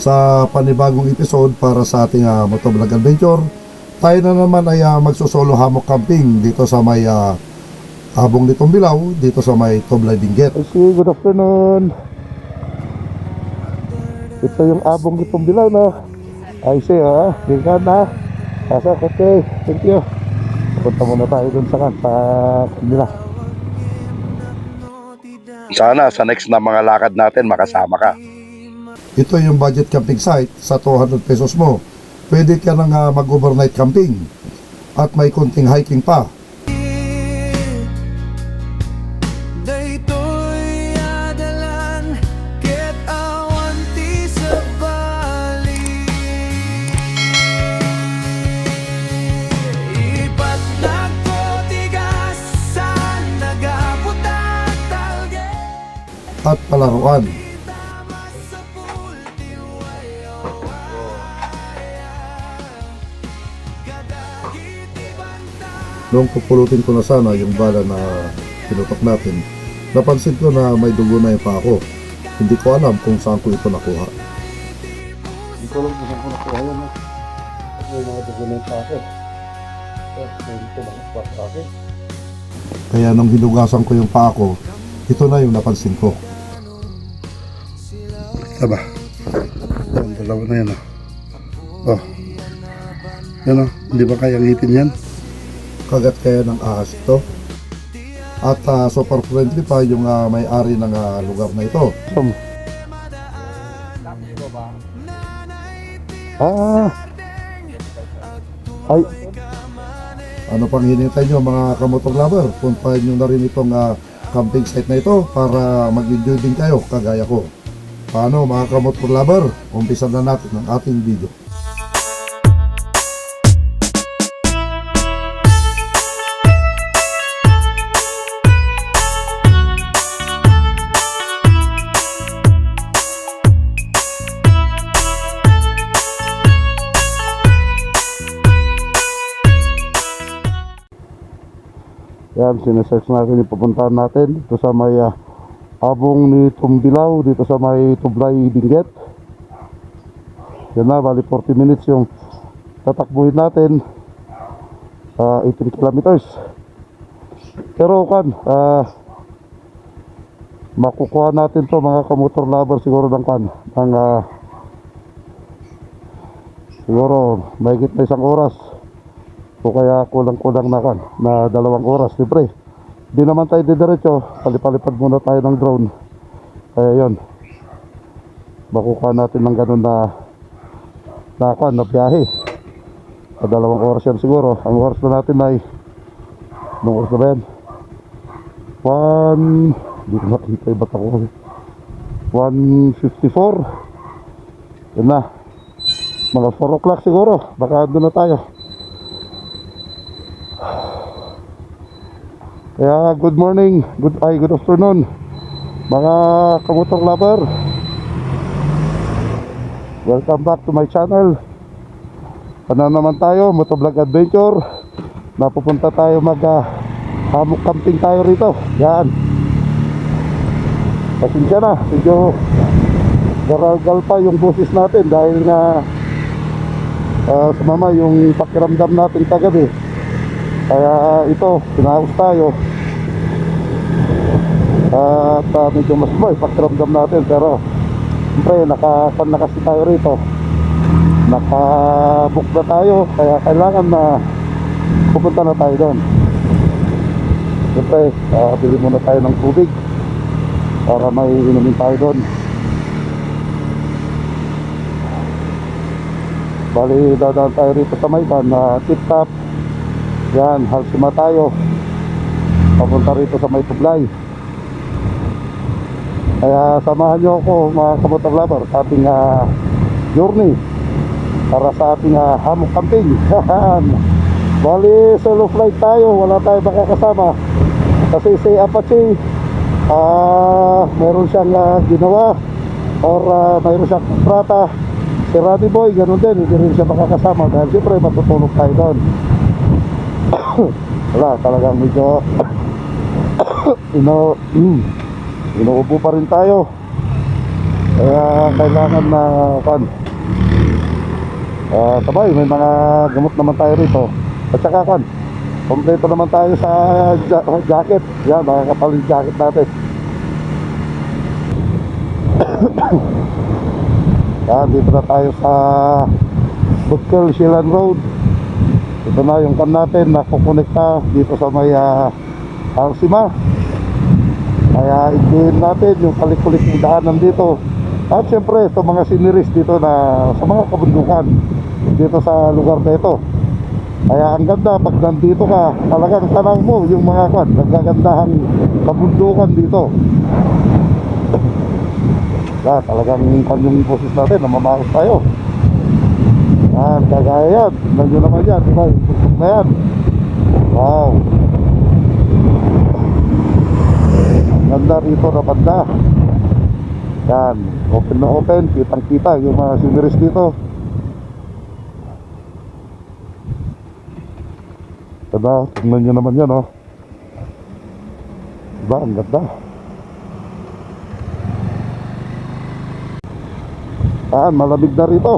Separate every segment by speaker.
Speaker 1: sa panibagong episode para sa ating motovlog adventure. Tayo na naman ay magsosolo hammock camping dito sa may Abong Litong Bilao, dito sa may Tublay Benguet.
Speaker 2: Good afternoon. Ito yung Abong Litong Bilao na. I say tingnan na. Asa, okay, thank you. Punta muna tayo dun sa kanila.
Speaker 3: Sana sa next na mga lakad natin makasama ka.
Speaker 1: Ito yung budget camping site. Sa 200 pesos mo, pwede ka nang mag-overnight camping at may konting hiking pa. At palaruan. Noong pupulutin ko na sana yung bala na pinutok natin, napansin ko na may dugo na yung pako. Hindi ko alam kung saan ko ito nakuha.
Speaker 2: Hindi ko alam kung saan ko nakuha yan. May mga dugo na yung pako. Dito lang ang pako.
Speaker 1: Kaya nung hinugasan ko yung pako, ito na yung napansin ko.
Speaker 2: Aba, yung dalawa na yan yan hindi ba kayang hitin yan?
Speaker 1: Kagat kaya ng ahas ito. At super friendly pa yung may-ari ng lugar na ito.
Speaker 2: Ay,
Speaker 1: Ano pang hinintay nyo mga kamotor lover? Puntahan nyo na rin itong camping site na ito para mag-enjoy din kayo kagaya ko. Paano mga kamotor lover? Umpisa na natin ang ating video.
Speaker 2: yan, sinesearch natin yung pupuntahan natin dito sa may Abong Litong Bilao, dito sa may Tublay Benguet. Yan na, bali 40 minutes yung tatakbuhin natin, 18 kilometers. Pero makukuha natin to mga kamotor lover siguro ng siguro mahigit na 1 oras o kaya kulang-kulang na 2 oras. Siyempre di naman tayo didiretso, palipalipad muna tayo ng drone. Kaya yun, makukuha natin ng ganun na biyahe. 2 oras yan siguro. Ang oras na natin ay anong oras na ba yan? Hindi ko makita yung bata ko. 1:54. Yun na, mga 4 o'clock siguro, baka doon na tayo. Kaya good morning, good afternoon mga kamotor lover. Welcome back to my channel. Ano naman tayo, motovlog adventure. Napupunta tayo hammock camping tayo rito. Yan. Pasensya na, medyo garalgal pa yung boses natin dahil nga sumama yung pakiramdam natin kagabi. Kaya ito, pinaus tayo at medyo mas pakiramdam natin. Pero siyempre nakapan na kasi tayo rito, nakabook na tayo, kaya kailangan na pupunta na tayo doon. Siyempre bili muna tayo ng tubig para may inumin tayo doon. Bali dadaan tayo rito sa Mayban na tip-top. Yan, halsima tayo papunta rito sa may Tublay. Kaya samahan nyo ako mga kamotor lover sa ating journey para sa ating hammock camping. Bali solo flight tayo, wala tayo makakasama kasi si Apache meron siyang ginawa or mayroon siyang kontrata. Si Roddy Boy ganun din, hindi rin siya makakasama dahil siyempre matutulog tayo doon. Wala, talagang medyo inuubo pa rin tayo. Kaya kailangan na sabay, may mga gamot naman tayo rito. At saka kompleto naman tayo sa jacket. Yan, makakapal yung jacket natin. Yan, dito na tayo sa Butkel Silan Road. Ito na yung natin na kukonekta dito sa may Alsima. Kaya ikihin natin yung kalikulik ng daanan dito. At syempre sa mga sceneries dito na sa mga kabundukan dito sa lugar na ito. Kaya ang ganda pag nandito ka, talagang tanang mo yung mga nagagandahang kabundukan dito. Talagang yung boses natin, namamaos tayo. Kagaya yan, nandiyo naman yan, diba? Yung bundok na yan. Wow, ang ganda rito na banda. Yan, open na open, kitang kita yung mga sceneries dito. Diba, tingnan nyo naman yan, oh. Diba, ang ganda. Malamig na rito.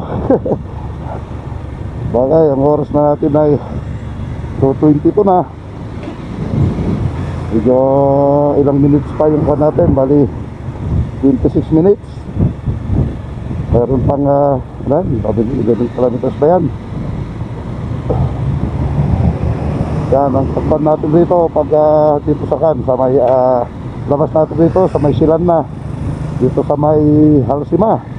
Speaker 2: Bagay, ang oras na natin ay 2:22 na. Medyo ilang minutes pa yung natin, bali 26 minutes. Meron pang 11 kilometers pa yan. Yan, ang pagpan natin dito pag dito sa may labas natin dito sa may Silan na, dito sa may Halsima.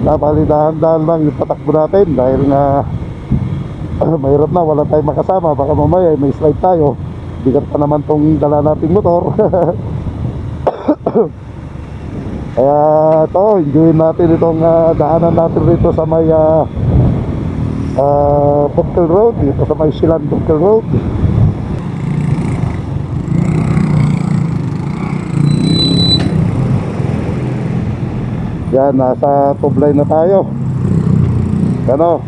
Speaker 2: Bali dahan-dahan lang yung patakbo natin dahil nga mahirap na, wala tayong makasama. Baka mamaya may slide tayo, bigat pa naman tong dala nating motor. Kaya ito, enjoyin natin itong daanan natin rito sa may Butkel Road, dito sa may Silan Butkel Road. Yan, nasa Tublay na tayo. Ano?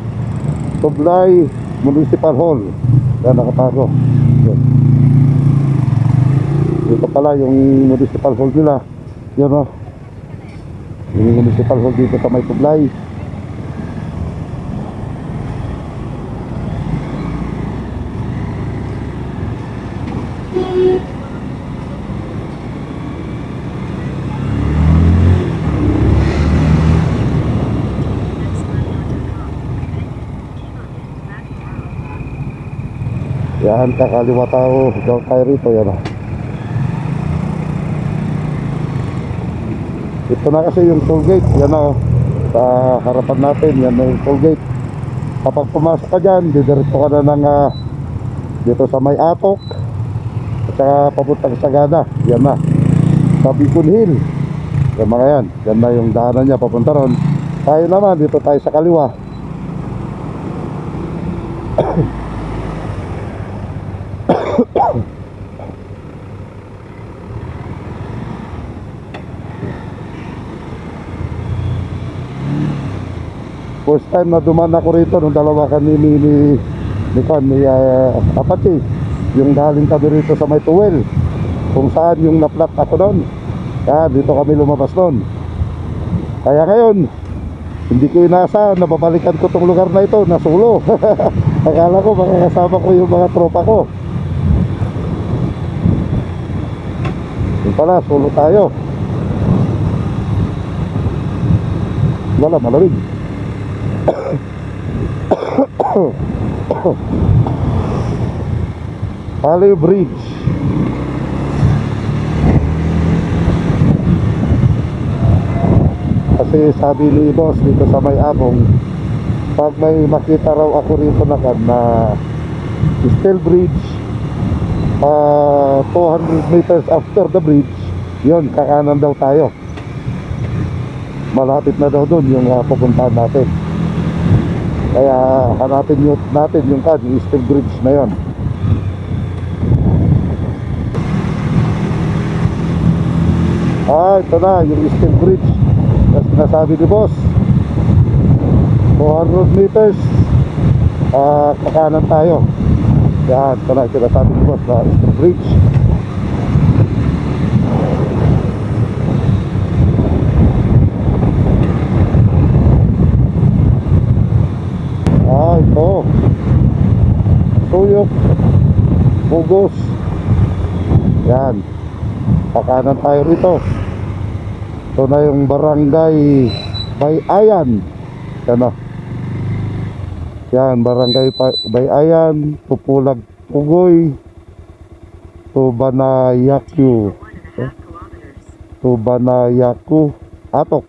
Speaker 2: Tublay Municipal Hall. Yan, nakatago. Yan. Dito pala yung Municipal Hall nila. Yan, o. Yung Municipal Hall dito sa may Tublay. Yan, kakaliwa tayo rito. Yan, o. Ito na kasi yung toll gate. Yan, o. Sa harapan natin, yan na yung toll gate. Kapag pumasok ka dyan, didiretso ka na ng dito sa may Atok at saka papuntang Sagada. Yan na, sa Bicol Hill. Yan mga yan, yan na yung daanan niya papunta ron. Tayo naman, dito tayo sa kaliwa. First time na duman ako rito nung dalawa kami ni Apache, yung galing kami rito sa may Tuwel, kung saan yung naplat ako doon. Kaya dito kami lumabas doon. Kaya ngayon hindi ko inaasahan na babalikan ko tong lugar na ito na solo. Akala ko makakasama ko yung mga tropa ko. Yung pala, solo tayo. Wala, malamig. Valley Bridge. Kasi sabi ni boss dito sa may Abong, pag may makita raw ako rito na steel bridge, 200 meters after the bridge, yun, kakanan daw tayo. Malapit na daw dun yung pupuntahan natin. Kaya hanapin natin yung steel bridge na yun. Ito na yung steel bridge na sinasabi ni boss. 400 meters kakanan tayo. Yan, ito na sinasabi ni boss na steel bridge. Oo. Tuyok. Bugos. Yan. Pakanan tayo rito. Ito na yung barangay Bayayan. Yan o. Yan, barangay Bayayan, Tupulag, Pugoy, Tubanayaku, Tubanayaku, Atok,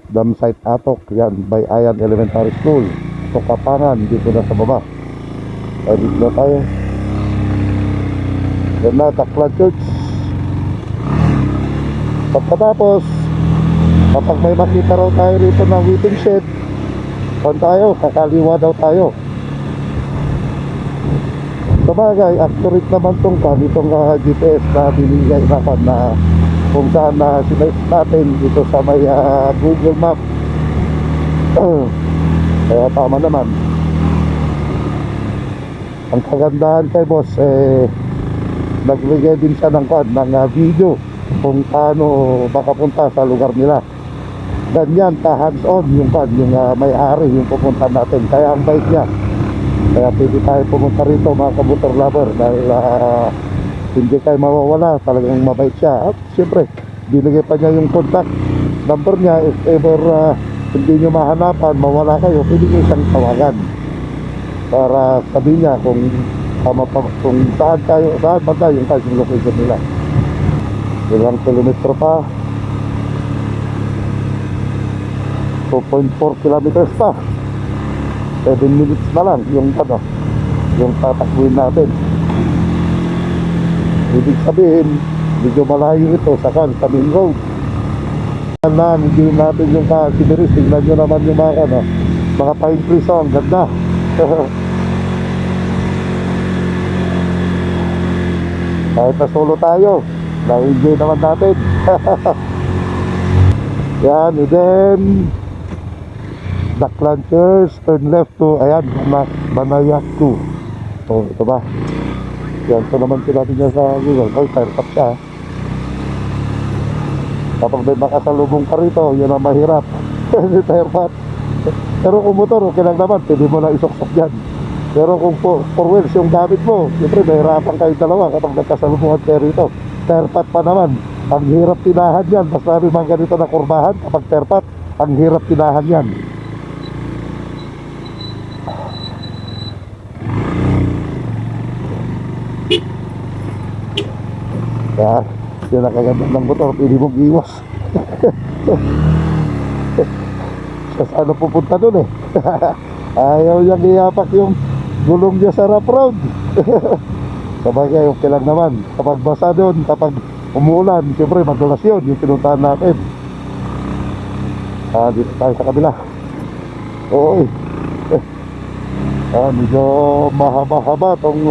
Speaker 2: dam site Atok. Yan, Bayayan Elementary School. Ito Kapangan, dito na sa baba. Ay, dito na tayo. Yan na, Takla Church. Pagkatapos, kapag may makita raw tayo rito ng waiting shed, tayo, kakaliwa daw tayo. Sabagay, accurate naman itong GPS na binigay naman na kung saan na sinayos natin dito sa may Google Map. Kaya tama naman. Ang kagandahan kay boss, nagbigay din siya ng video kung paano makapunta sa lugar nila. Ganyan ka hands on yung may-ari yung pupunta natin, kaya ang bait niya. Kaya pwede tayo pumunta rito mga kamotor lover dahil hindi kayo mawawala, talagang mabait siya. At siyempre binigay pa niya yung contact number niya. If ever hindi nyo mahanapan, mawala kayo, pwede nyo siyang tawagan para sabihin niya kung saan ba yung location nila. Ilang kilometro pa, 2.4 kilometers pa. 7 minutes na lang yung tatakbuhin natin. Ibig sabihin, medyo malayo ito sa main road. Na, hindi natin yung kasibiris. Tignan nyo naman yung mga pine trees. Ang ganda. Kahit na solo tayo, na-enjoy naman natin. Yan, and then Daklanchers, turn left to, ayan, Banayaku. So, ito ba? Yan, ito naman natin niya sa Google. Oh, tire-tap siya. Kapag may makasalubong ka rito, yun ang mahirap. Kasi tire-tap. Pero kung motor, okay lang naman, pwede mo na isuksok dyan. Pero kung four wheels yung gamit mo, siyempre mahirapan kayo dalawa kapag nagkasalubungan kayo rito. Tire-tap pa naman, ang hirap tinahan yan. Basta may mga ganito na kurbahan, kapag tire-tap, ang hirap tinahan yan. Kaya, yun ang kaganda ng motor, pwede mong iwas. Sa ano pupunta dun ayaw niyang iyapak yung gulong niya sa rough road. Sabagay, okay lang naman. Kapag basa dun, kapag umuulan, siyempre madulas yun, yung pinuntahan natin. Dito tayo sa kabila. Oo medyo mahaba-haba tong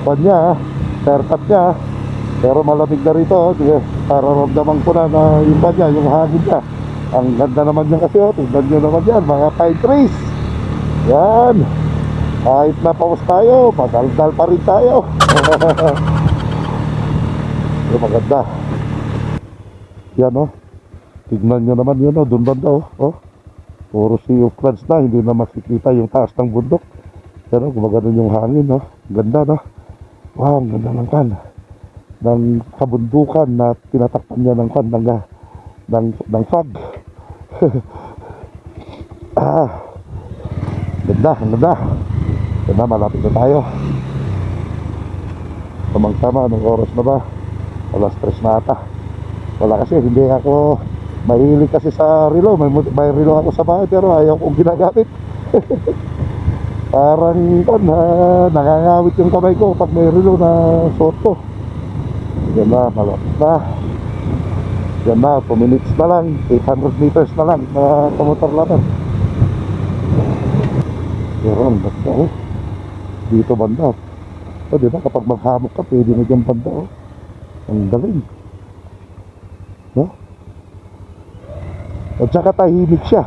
Speaker 2: kanya, tertat niya. Pero malamig na rito, para ramdaman ko na yung kanya, yung hangin niya. Ang ganda naman niya kasi, tignan nyo naman yan, mga pine trees. Yan, kahit napaus tayo, madaldal pa rin tayo. Yung maganda. Yan tignan nyo naman yun dun banda puro sea of clouds na, hindi na makikita yung taas ng bundok. Pero gumagano yung hangin ganda wow, ang ganda ng kabundukan na tinatakpan niya ng fog. Ganda, malapit na tayo. Tamang-tama, anong oras na ba? 3:00 na ata. Wala kasi, hindi ako mahilig kasi sa relo. May relo ako sa bahay pero ayaw kong ginagamit. Parang nangangawit yung kamay ko pag may relo na suot ko. Yan na, malapit na. Yan na, 2 minutes na lang, 800 meters na lang na kamotor natin. Pero ang ganda dito banda. Diba kapag maghamok ka, pwede na dyan banda ang galing. At saka tahimik siya.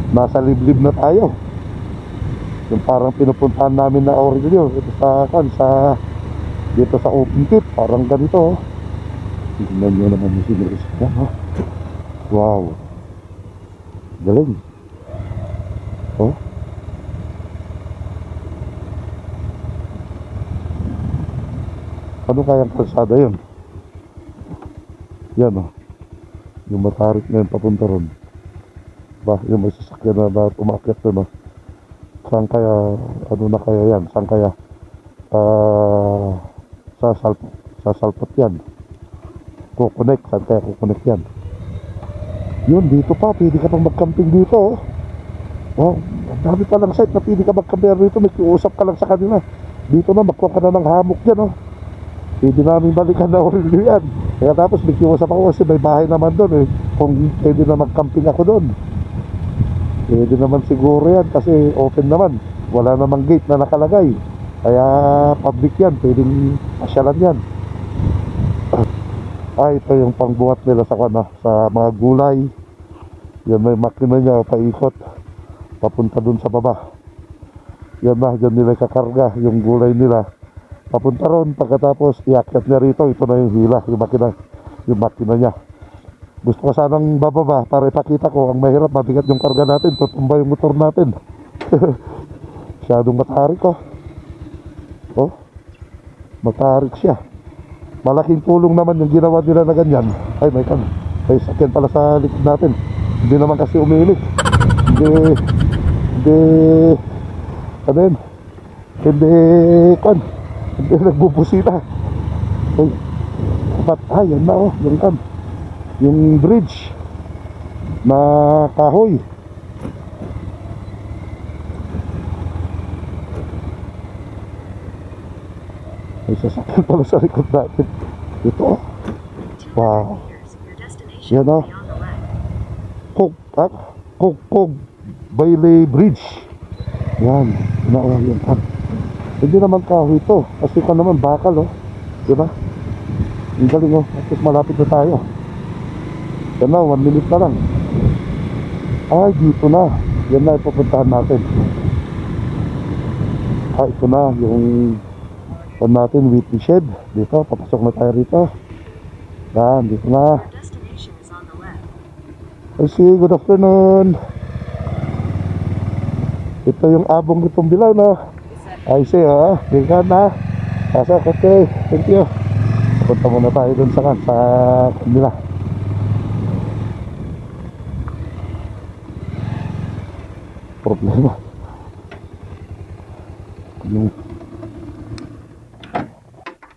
Speaker 2: Nasa liblib na tayo. Yung parang pinupuntahan namin na Aurelio dito sa open pit, parang ganito tingnan nyo naman yung siniris niya. Wow, Galing. Oh. Ano kayang kalsada yun? Yan oh. Yung matarik na yun papunta ron. Ba, yung may sasakyan na umakyat doon oh. Saan kaya, ano na kaya yan? Saan kaya? Sasalpot yan. Kukonek, saan kaya kukonek yan? Yun, dito pa, pwede ka pang mag-camping dito oh. Wow, ang dami pa lang site na pwede ka mag-camping dito. May kiusap ka lang sa kanila. Dito na, magkuha ka na ng hammock dyan oh. Pwede namin balikan na ulit yan. Kaya tapos may kiusap ako kasi may bahay naman doon eh. Kung pwede na mag-camping ako doon. Pwede naman siguro yan kasi open naman. Wala namang gate na nakalagay. Kaya public yan, pwedeng pasyalan yan. Ito yung pangbuhat nila sa mga gulay. Yan, may makina niya paikot papunta dun sa baba. Yan na, dyan nila kakarga yung gulay nila papunta ron. Pagkatapos iakyat niya rito. Ito na yung hila, yung makina niya. Gusto ko sanang bababa para ipakita ko ang mahirap, mabigat yung karga natin, tutumba yung motor natin. Masyadong matarik oh. Oh, matarik siya. Malaking tulong naman yung ginawa nila na ganyan. Ay, may sakyan pala sa likod natin. Hindi naman kasi umiilik. Ano yun? Hindi nagbubusina. Ay, yan na oh, yung bridge na kahoy. May sasakyan pala sa likod natin. Ito oh. Wow. Yan oh. Kukog Bailey Bridge. Yan. Yan. Hindi naman kahoy ito. Kasi ito naman bakal oh. Diba? Ang galing oh. At malapit na tayo. Yan na, 1 minute na lang. Ay, dito na. Yan na, ipupuntahan natin. Ito na, yung natin, wheatley shed. Dito, papasok na tayo rito. Yan, dito na. Ay, good afternoon. Ito yung abong itong bilaw, no? Ay, bigyan na. Okay, thank you. Punta muna tayo dun sa kanila. Problema yung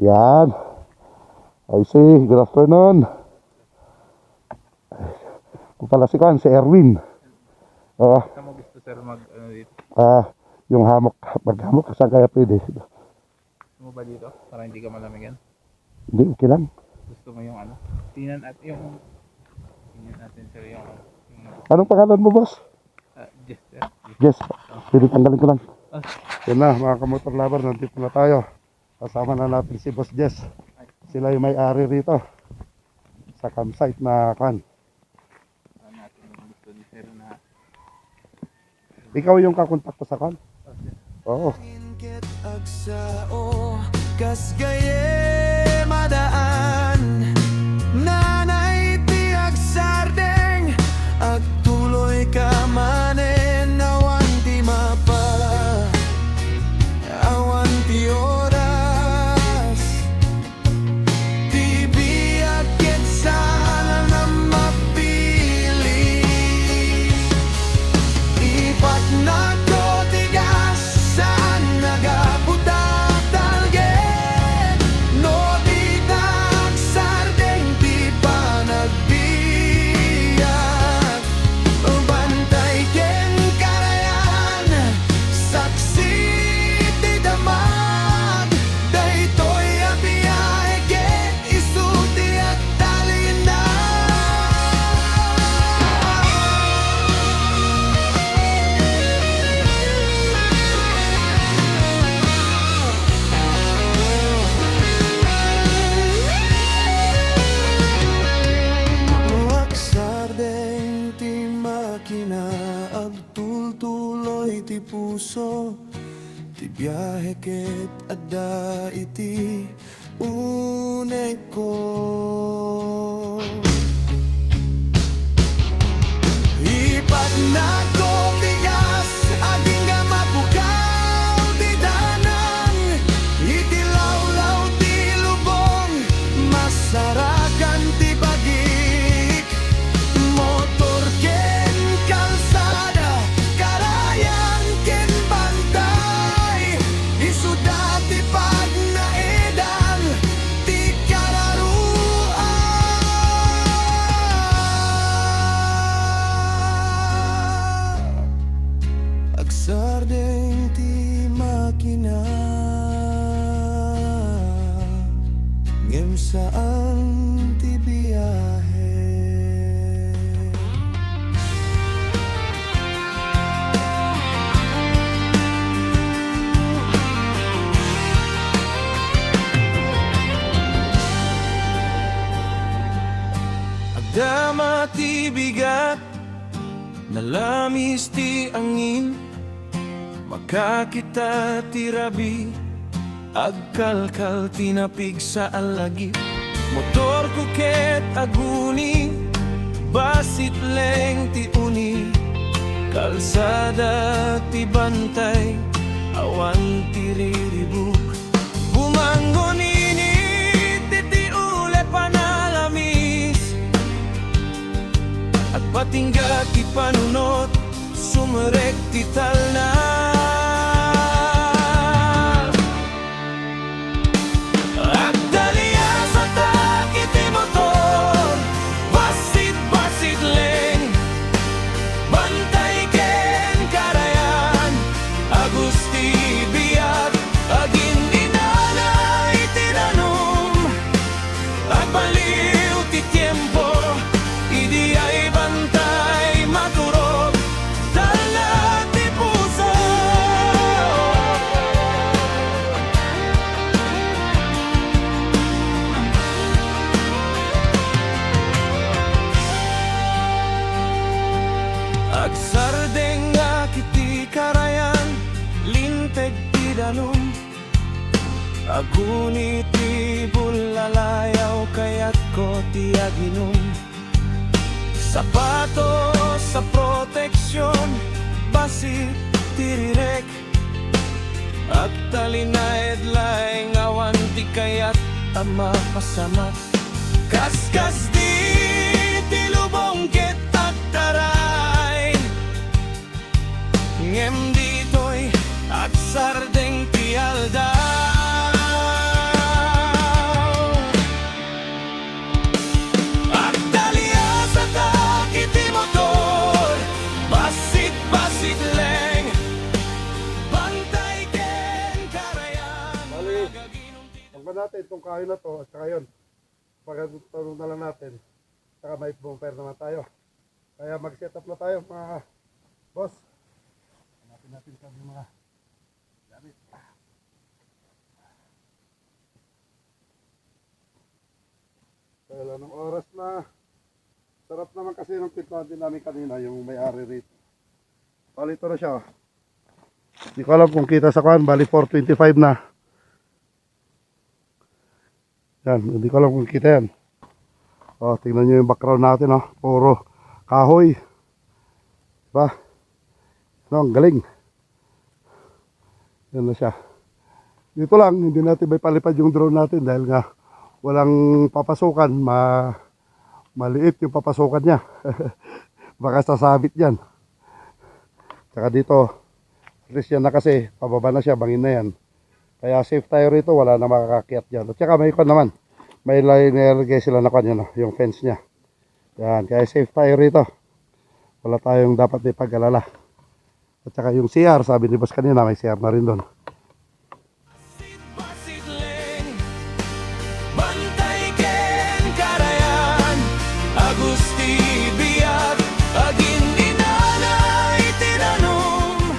Speaker 2: yan. Good afternoon. Kung pala si Erwin.
Speaker 4: Mo gusto sir dito?
Speaker 2: Yung mag-hammock saan kaya pwede?
Speaker 4: Gusto mo ba dito? Para hindi ka malamigan?
Speaker 2: Hindi, okay lang.
Speaker 4: Gusto mo yung tingnan natin sir yung
Speaker 2: Anong pangalan mo, boss?
Speaker 4: Jess sir.
Speaker 2: Yes, pwede tanggalin ko lang. Yan na, mga kamotor lover, nandito na tayo. Kasama na natin si Boss Jess. Sila yung may-ari rito sa campsite na
Speaker 4: natin gusto ni sir na
Speaker 2: ikaw yung kakontakto sa Oo.
Speaker 5: Kas gaye madaan nanay tiag sardeng at tuloy ka manen awan di mapa awan di oras di biyak ket sana na mapili ipat na ko tigas sa nagabudak talgen no di tak sardeng di pa nagbiyak bantay ken karayan saksi di damag daytoy abiyay ket isuti at talina. Waksardeng ti makina agtultuloy ti puso ti biyahe ket adda iti unay ko ipat Dama ti bigat, nalamis ti angin, makakita ti rabi, agkalkal tinapig sa alagip. Motor ko ket aguni, basit leng ti uni, kalsada ti bantay, awan ti riribuk. Bumangonini ti ule panalamis, at patingga ti panunot, sumerek ti talna. At daliya sa taki ti motor, basit-basit leng, bantay ken karayan, agusti biyak, agin inanay tinanong, at baliw ti tiempo, idi ay bantay maturog, dala ti puso. Agsardeng nga kiti karayan, linteg ti danum, aguni ti bulalayaw, kayat ko ti aginum. Sapato sa proteksyon, basit tirirek, at talinaid laing awan ti kayat ama pasamat. Kaskas di ti lubong ket at taray, ngem ditoy at sardeng ti aldaw. At daliya sa taki ti motor, basit-basit leng, bantay ken karayan,
Speaker 2: Bali,
Speaker 5: magaginom ti
Speaker 2: Pagka natin itong kahoy na to at saka yun, pagkatulong na lang natin, saka may bumper naman tayo. Kaya mag-set up na tayo mga boss. Hanapin natin sa mga gamit. Kaya ng oras na, sarap naman kasi ng pintuan din namin kanina, yung may-ari rito. Bali ito na siya. Hindi ko alam kung kita sa kuhan, bali 425 na. Yan, hindi ko alam kung kita yan. Oh, tingnan nyo yung background natin, oh. Puro kahoy. Diba? No, ang galing. Yan na siya. Dito lang, hindi natin may palipad yung drone natin dahil nga walang papasukan. Maliit yung papasukan niya. Baka sasabit yan. Tsaka dito, at least yan na kasi, pababa na siya, bangin na yan. Kaya safe tayo rito, wala na makakakyat dyan. At saka may ikon naman, may liner guys sila na kanya, no? Yung fence niya. Yan, kaya safe tayo rito. Wala tayong dapat ipag-alala. At saka yung CR, sabi ni boss kanina, may CR na rin doon.
Speaker 5: basit leng, bantay ken karayan, agusti biyak, agin inanay tinanong.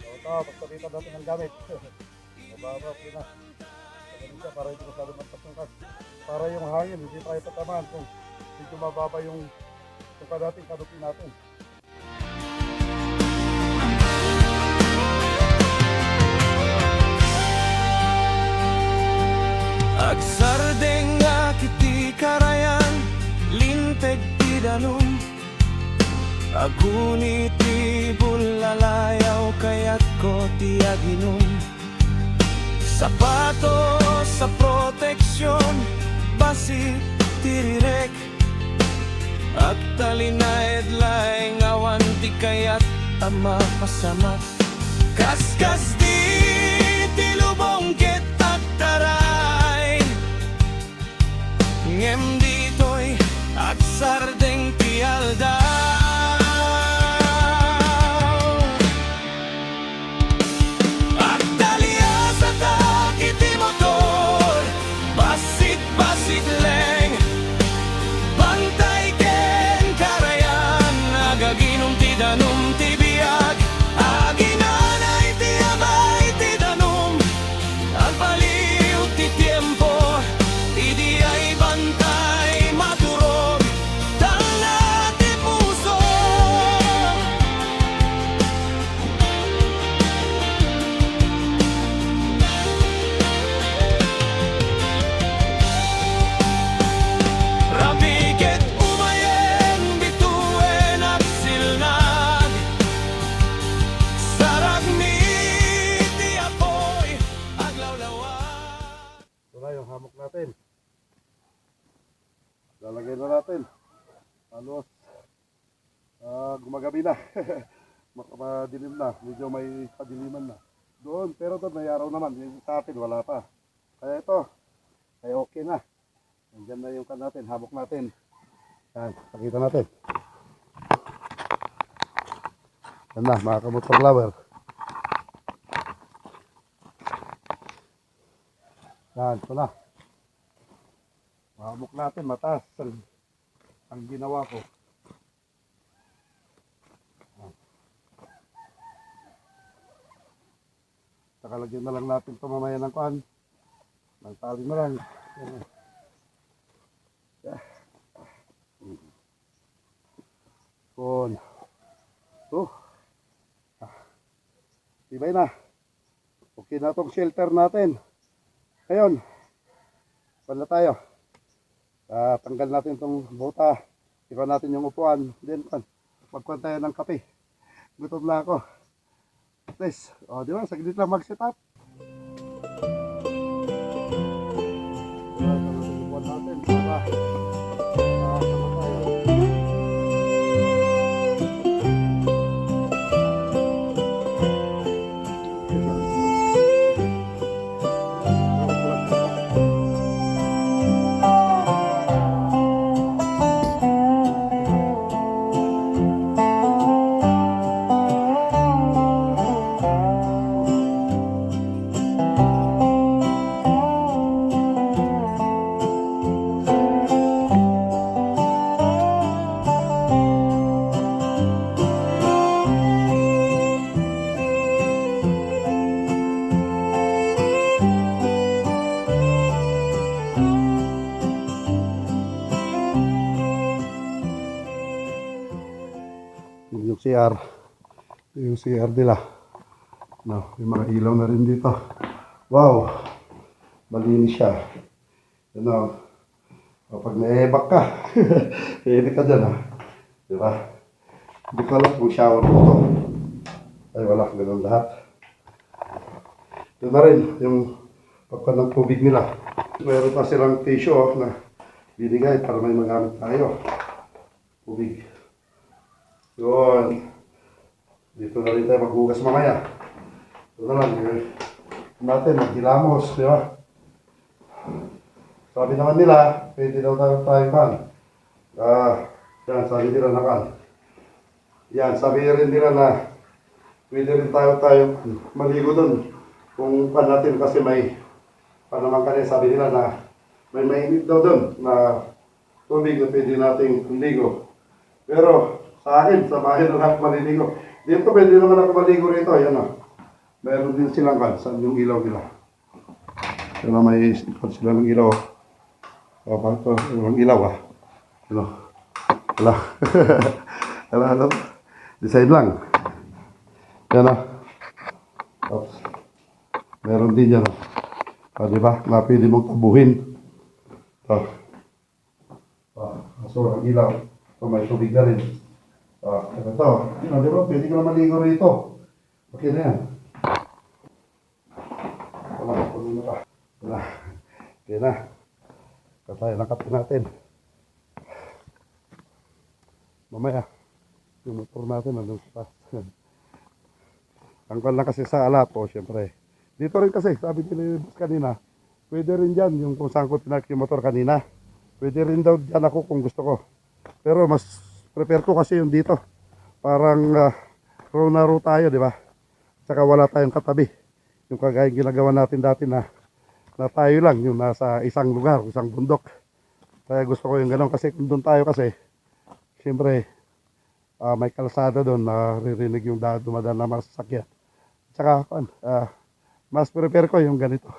Speaker 2: Ito, pagpalitan natin ang gamit. Mababa, pina. Ganun siya, para hindi masyado magpasungkas. Para yung hangin, hindi tayo tatamaan kung medyo mababa yung tuka natin, kanupin natin.
Speaker 5: Agsardeng nga kiti karayan, linteg ti danum, aguni ti bulalayaw, kayat ko ti aginum. Sapato sa proteksyon, basit tirirek, at talinaid laing awan ti kayat ama pasamat. Kaskas di ti lubong ket at taray, ngem ditoy at sardeng ti aldaw. At daliya sa taki ti motor, basit-basit leng, bantay ken karayan, agaginom ti danum ti biyak, aginanay ti amay ti danum, agpaliw ti tiempo, idi ay bantay maturog.
Speaker 2: Lalagay na natin. Halos gumagabi na. Madilim na. Medyo may kadiliman na. Doon, pero doon may araw naman. Yung sa atin, wala pa. Kaya ito, ay okay na. Nandiyan na yung kan natin, habok natin. Yan, pakita natin. Yan na, mga kamotor lover. Yan, ito na. Mahabok natin, mataas ang ginawa ko. Saka lagyan na lang natin ito mamaya ng kuhan. Ng tali na lang. Kun. Tibay na. Okay na itong shelter natin. Ngayon, pala tayo. Tanggal natin itong bota. Ikaw natin yung upuan. Then, magkuhan tayo ng kape. Gutom na ako. Please, di ba? Saglit lang mag-set up. Upuan natin para sama tayo. CR. Yung CR nila. No, may mga ilaw na rin dito. Wow! Malinis siya. You know, kapag naebak ka, hindi ka dyan, ha? Diba? Hindi ko alam kung shower mo ito. Ay, wala. Ganun lahat. Yun na rin, yung pagka ng tubig nila. Meron pa silang tissue na binigay para may magamit tayo. Tubig. Yun. Dito na rin tayo maghugas mamaya. Ito na lang. Natin, maghilamos. Di ba? Sabi naman nila, pwede daw tayo kan. Yan, sabi nila na kan. Yan, sabi rin nila na pwede rin tayo maligo dun. Kung pan natin kasi may naman kanina sabi nila na may mainit daw dun na tubig na pwede nating ligo. Pero sa akin, sa bahay na lang maliligo. Dito pwede naman ako maligo rito. Ayan o. Meron din silang kansan yung ilaw nila. Pero may ikot sila ng ilaw. O, bakit yung ilaw Ano? Wala. Wala. Design lang. Yan o. Oops. Meron din yan o. Diba? Na pwede mong tabuhin. So, ang ilaw. So, may tubig na rin. Ito. Di ba? Pwede ka na maligo rito. Okay na yan. Wala. Okay na. Katayo ng kape natin. Mamaya, yung motor natin nandun sa taas. Ang kwan lang kasi sa Alapo, syempre. Dito rin kasi, sabi nila kanina, pwede rin dyan yung kung saan ko pinak yung motor kanina. Pwede rin daw dyan ako kung gusto ko. Pero mas prepare ko kasi yung dito. Parang row na row tayo, di ba? Tsaka wala tayong katabi. Yung kagaya ginagawa natin dati na tayo lang, yung nasa isang lugar, isang bundok. Kaya gusto ko yung gano'n kasi kung doon tayo kasi, siyempre, may kalsada doon na ririnig yung dumadaan na mga sasakyan. Tsaka, mas prepare ko yung ganito.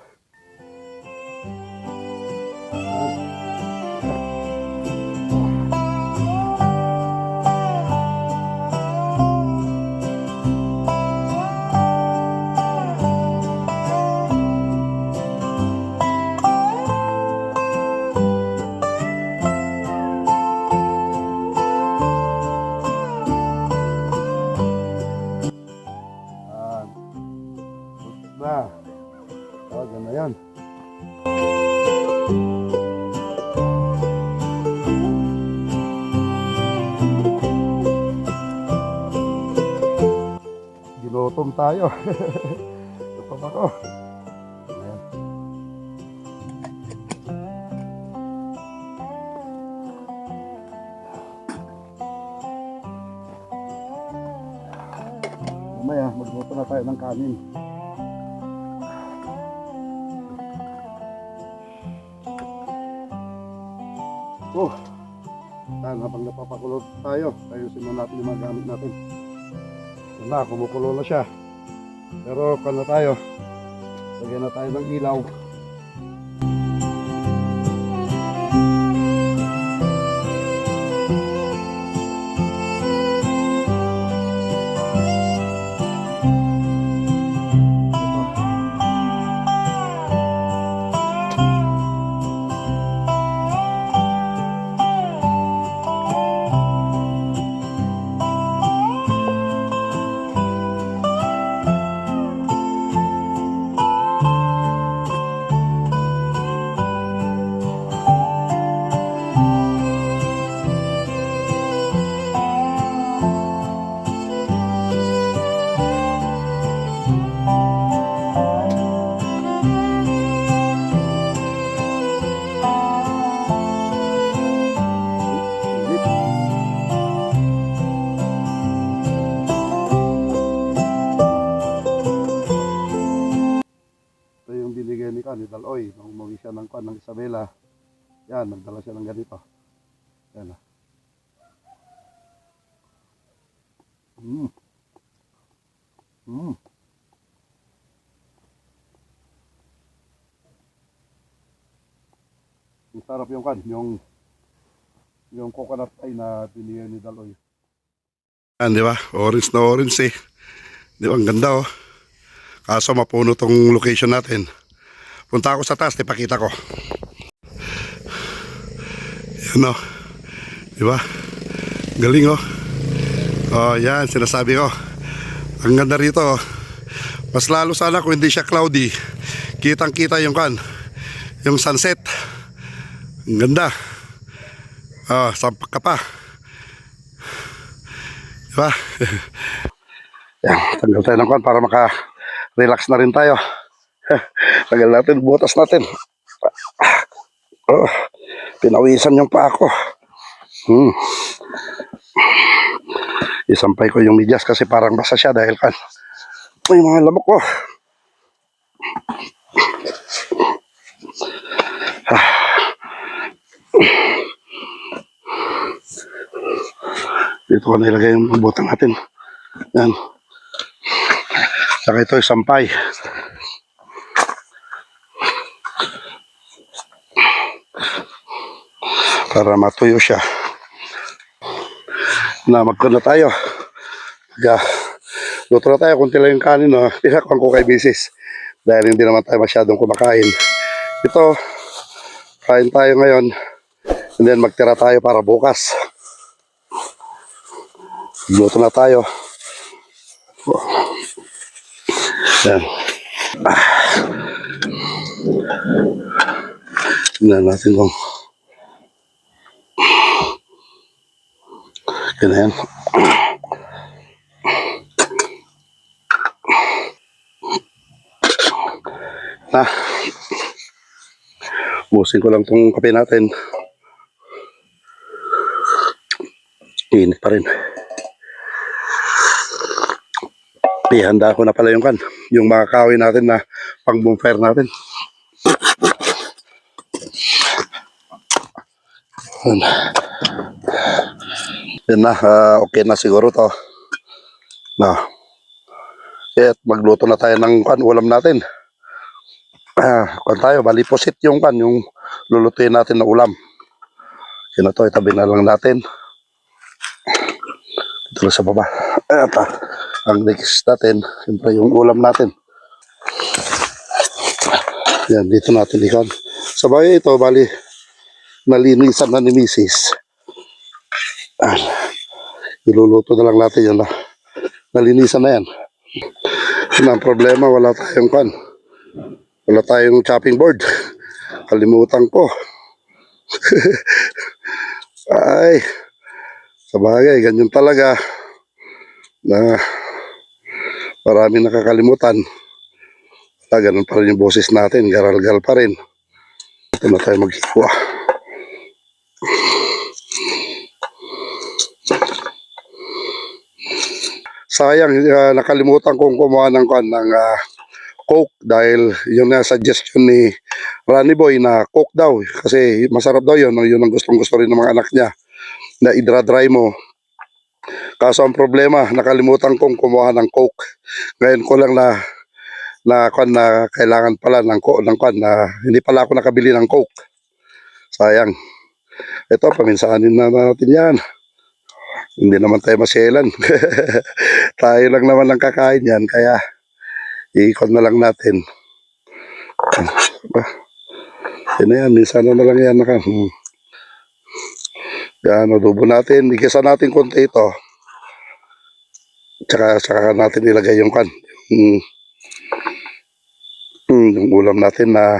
Speaker 2: tayo. Gutom ako. Ayan. Mamaya, magluto na tayo ng kanin. Oh, yan, habang napapakulot tayo, ayusin na natin yung mga gamit natin. Yan na, kumukulo na siya. Pero kung na tayo, lagyan na tayo ng ilaw. Ito yung binigay ni Daloy nung umuwi siya ng Isabela. Yan, nagdala siya ng ganito. Yan na. Ang sarap yung coconut pie na binigay ni Daloy.
Speaker 3: Yan, di ba? Orange na orange eh. Di ba? Ang ganda oh. Kaso mapuno tong location natin. Punta ako sa taas, ipakita ko. Yan oh. Di ba? Galing oh. Oh, yan, sinasabi ko. Ang ganda rito oh. Mas lalo sana kung hindi siya cloudy. Kitang-kita yung sunset. Ang ganda. Oh, sampak ka pa. Di ba? Yan, tanggal tayo ng kwan para maka-relax na rin tayo. Tagal natin, butas natin. Oh, pinawisan yung paa ko. Isampay ko yung medyas kasi parang basa siya dahil kan may mga lamok ko. Dito ko nilagay yung butang natin. Yan. Saka ito isampay. Para matuyo siya. Na magkano tayo. Luto na tayo. Kunti lang yung kanin. No? Pinakpan ko kay Bisis. Dahil hindi naman tayo masyadong kumakain. Ito. Kain tayo ngayon. And then magtira tayo para bukas. Luto na tayo. Yan. Tingnan natin kung yan. Busin ko lang tong kape natin. Init pa rin. Ihanda ko na pala yung mga kahoy natin na pang bonfire natin. Yan na, okay na siguro to. Na. At magluto na tayo ng ulam natin. Tayo, bali posit yung lulutuin natin na ulam. Yun na to, itabi na lang natin. Dito sa baba. At ang next natin, siyempre yung ulam natin. Yan, dito natin ikon. Sa bagay ito, bali, nalinisan na ni Mrs. Iluluto na lang natin yan. Nalinisan na yan. Yun ang problema, wala tayong chopping board. Kalimutan ko. Ay, sa bagay, ganyan talaga. Na Maraming nakakalimutan. Ganun pa rin yung boses natin, garal-gal pa rin. Ito na tayo maghiwa. Sayang, nakalimutan kong kumuha ng Coke dahil yun na suggestion ni Ronnie Boy na Coke daw. Kasi masarap daw yun. Yun ang gustong-gusto rin ng mga anak niya na idra-dry mo. Kaso ang problema, nakalimutan kong kumuha ng Coke. Ngayon ko lang na kailangan pala ng na hindi pala ako nakabili ng Coke. Sayang. Ito, paminsanin na natin yan. Hindi naman tayo masyelan. Tayo lang naman ang kakain yan, kaya iikot na lang natin. Yan na yan, minsan na lang yan. Yan, adobo natin. Igisa natin konti ito. Tsaka natin ilagay yung yung ulam natin na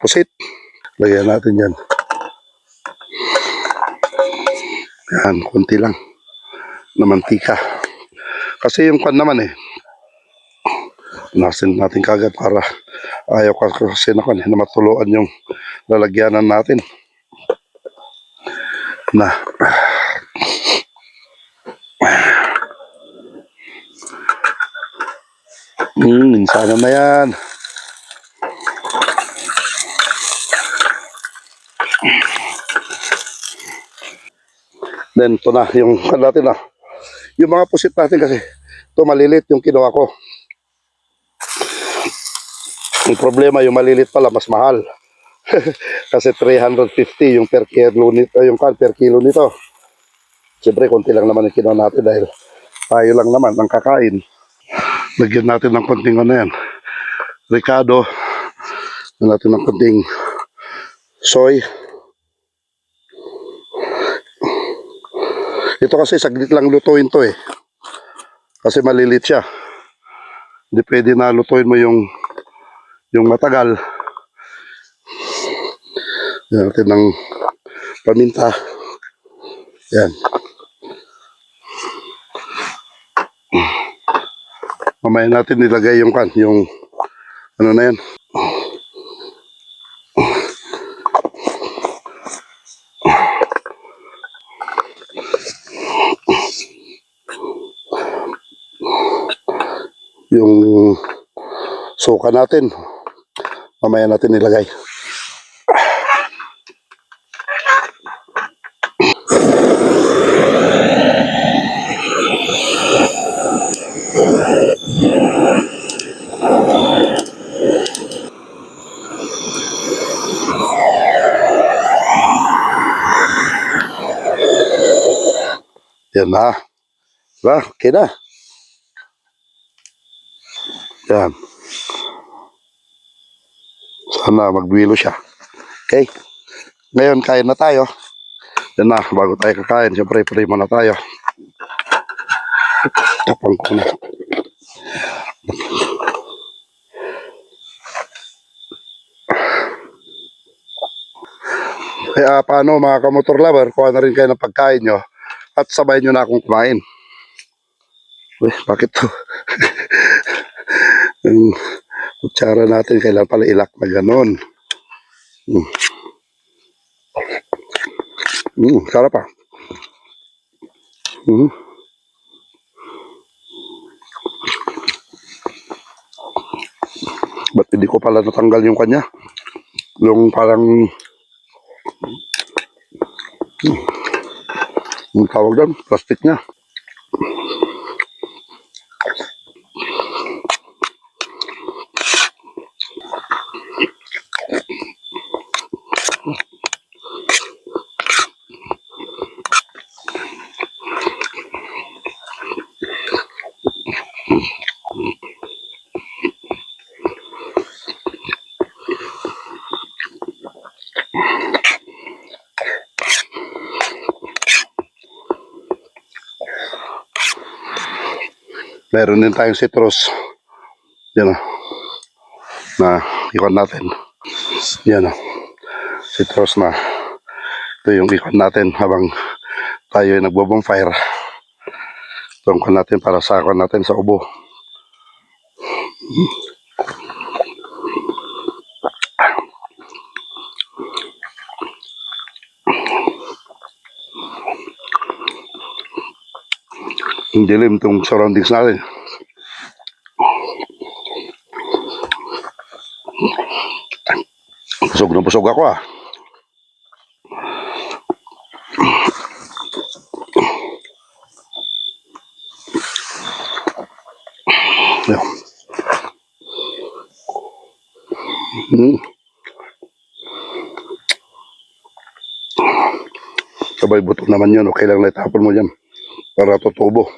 Speaker 3: pusit. Lagyan natin yan. Yan, konti lang na mantika. Kasi yung naman nasin natin kagad para ayaw kasi na matuluan yung lalagyanan natin. Na. Minsanan na yan. Then, ito na, yung natin na. Yung mga pusit natin kasi, ito malilit yung kinuha ko. Yung problema, yung malilit pala, mas mahal. Kasi 350 yung per kilo nito, per kilo nito. Siyempre, konti lang naman yung kinuha natin dahil tayo lang naman ang kakain. Lagyan natin ng konting yan. Ricardo. Lagyan natin ng konting soy. Ito kasi saglit lang lutuin to kasi malilit siya. Hindi pwede na lutuin mo yung matagal. Yan natin ng paminta. Yan. Mamaya natin nilagay yung ano na yan. Yung suka natin. Mamaya natin nilagay. Yan na. Diba? Okay na. Yan. Sana magwilo siya. Okay. Ngayon, kain na tayo. Yan na. Bago tayo kakain, siyempre, pray muna tayo. Tapang ko na. Kaya paano mga kamotor lover, kuha na rin kayo ng pagkain nyo at sabay nyo na akong kumain. Uy, bakit to? Yung kutsara natin kailangan pala ilak na ganon. Sarap ah. Ba't hindi ko pala natanggal yung kanya? Yung parang yung tawag doon, plastic niya. Meron din tayong citrus. Yan o. Na ikon natin. Yan o. Citrus na. Ito yung ikon natin habang tayo ay nagbobonfire. Ito ang ikon natin para sa ikon natin sa ubo. Ang dilim itong surroundings natin. Busog na busog ako ah. Ayan. Hmm. Sabay buto naman yun. Okay lang na itapon mo dyan. Para tutubo.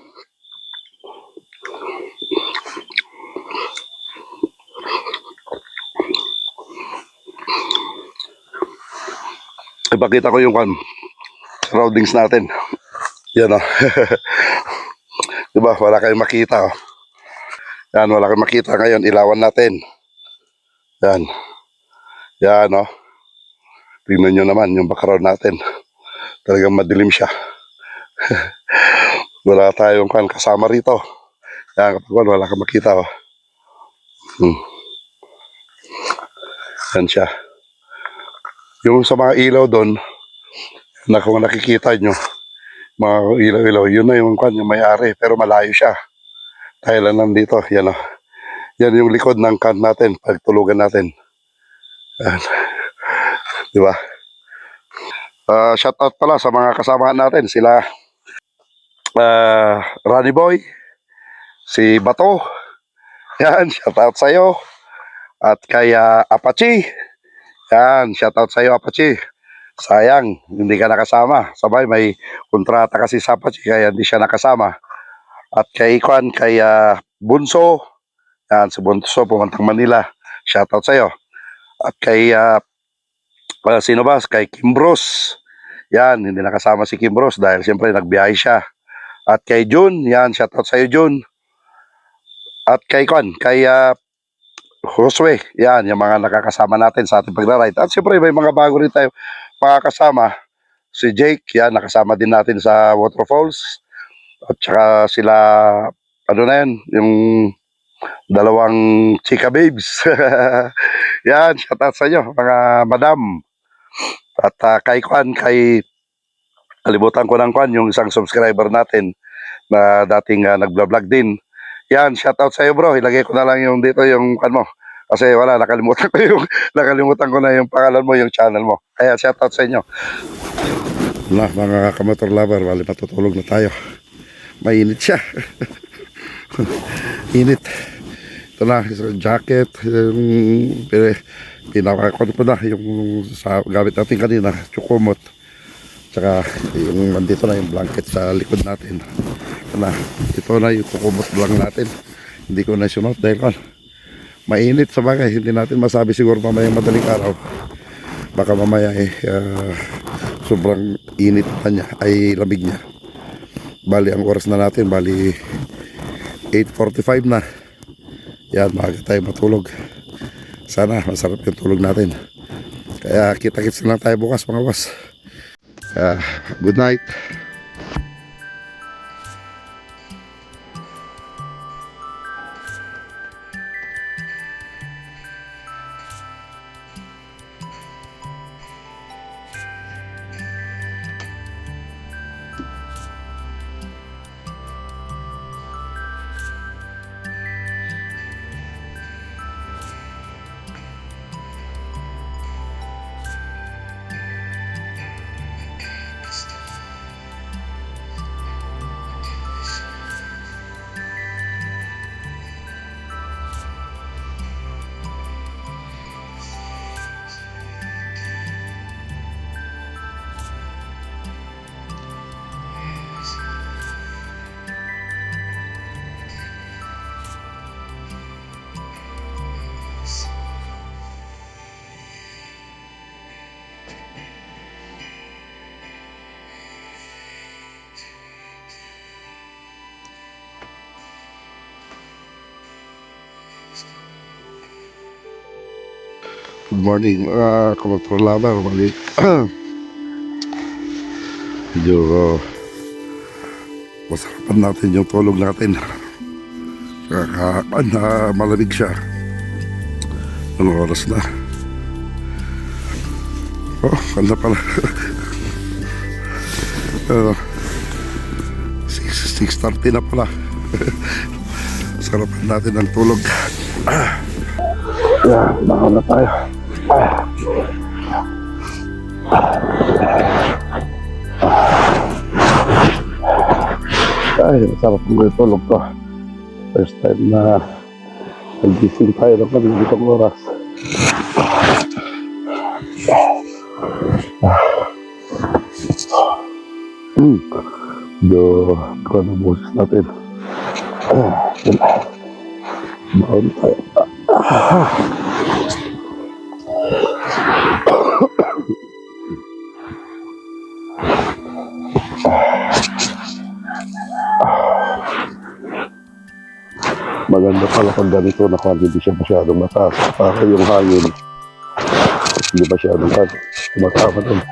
Speaker 3: Ipakita ko yung surroundings natin. Yan o. Diba? Wala kayong makita oh. Yan, wala kayong makita ngayon. Ilawan natin. Yan. Yan o. Tingnan nyo naman yung background natin. Talagang madilim siya. Wala tayong kasama rito. Yan, kapag wala kang makita oh. Yan siya. Yung sa mga ilaw doon, na kung nakikita nyo, mga ilaw-ilaw, yun na yung yung may-ari, pero malayo siya. Tayo lang nandito, yan o. Yan yung likod ng natin, pagtulugan natin. Yan. Diba? Shout out pala sa mga kasama natin, sila Ronnie Boy, si Bato, yan, shout out sa'yo. At kay Apache, yan, shout out sa'yo Apache. Sayang, hindi ka nakasama. Sabay, may kontrata kasi sa Apache, kaya hindi siya nakasama. At kay kay Bunso, yan, si Bunso pumuntang Manila. Shoutout sa'yo. At kay sino ba? Kay Kimbros. Yan, hindi nakasama si Kimbros dahil siyempre nagbiyahe siya. At kay Jun, yan, shoutout sa'yo Jun. At kay kay Josue, yan, yung mga nakakasama natin sa ating pagra-ride. At siyempre may mga bago rin tayo makakasama. Si Jake, yan, nakasama din natin sa Waterfalls. At saka sila, ano na yan, yung dalawang chika babes. Yan, shout out sa inyo, mga madam. At kay kalibutan ko ng yung isang subscriber natin na dating nagblog din. Yan, shout out sa iyo bro. Ilagay ko na lang yung dito yung mo. Kasi wala, nakalimutan ko na yung pangalan mo, yung channel mo. Kaya shout out sa inyo. Wala, mga kamotor lover, bali matutulog na tayo. Mainit siya. Init. Ito na, yung jacket, yung pinakakon ko na, yung sa gamit natin kanina, chukumot. Tsaka yung nandito na yung blanket sa likod natin. Ito na yung chukumot lang natin. Hindi ko na sunod dahil mainit sa bagay. Hindi natin masabi siguro mamaya madaling araw. Baka mamaya sobrang init pa niya, ay lamig niya. Bali ang oras na natin, bali 8:45 na. Yan, maaga tayo matulog. Sana masarap yung tulog natin. Kaya kita-kits na lang tayo bukas mga boss. Good night. Good morning mga kamotor lover. Bali medyo masarapan natin yung tulog natin. Malamig siya. Anong oras na? Oh, ganda pala. 6:30 na pala. Sarapan natin ang tulog.
Speaker 2: Yeah, baka na tayo. Ay, masarap ng tulog ko. First time na nagising tayo ng ganitong oras. Ko na boses natin. Baon tayo. Maganda pala pag ganito na kung hindi siya masyadong mataas. Para yung hangin hindi masyadong tumatama doon.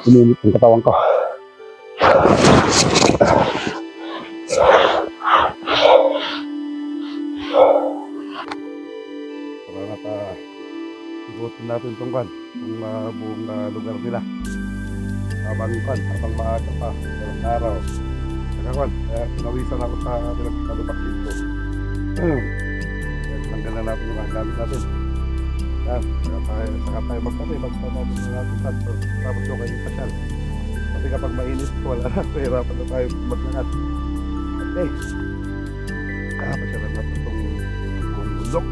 Speaker 2: Inimit ang katawan ko.
Speaker 3: Salamat, igutin natin itong buong lugar nila. Habang maaga pa, dalawang araw. Kaya pinawisan ako sa pinagpapaksin ko. Langgan na natin yung mga gamit natin. Yan, saka tayo magpapay, natin natin tapos yung kayo pasyal. Kasi kapag mainit, wala na, pahirapan na tayo maglakad. Okay. Pasyalan natin itong buong bundok.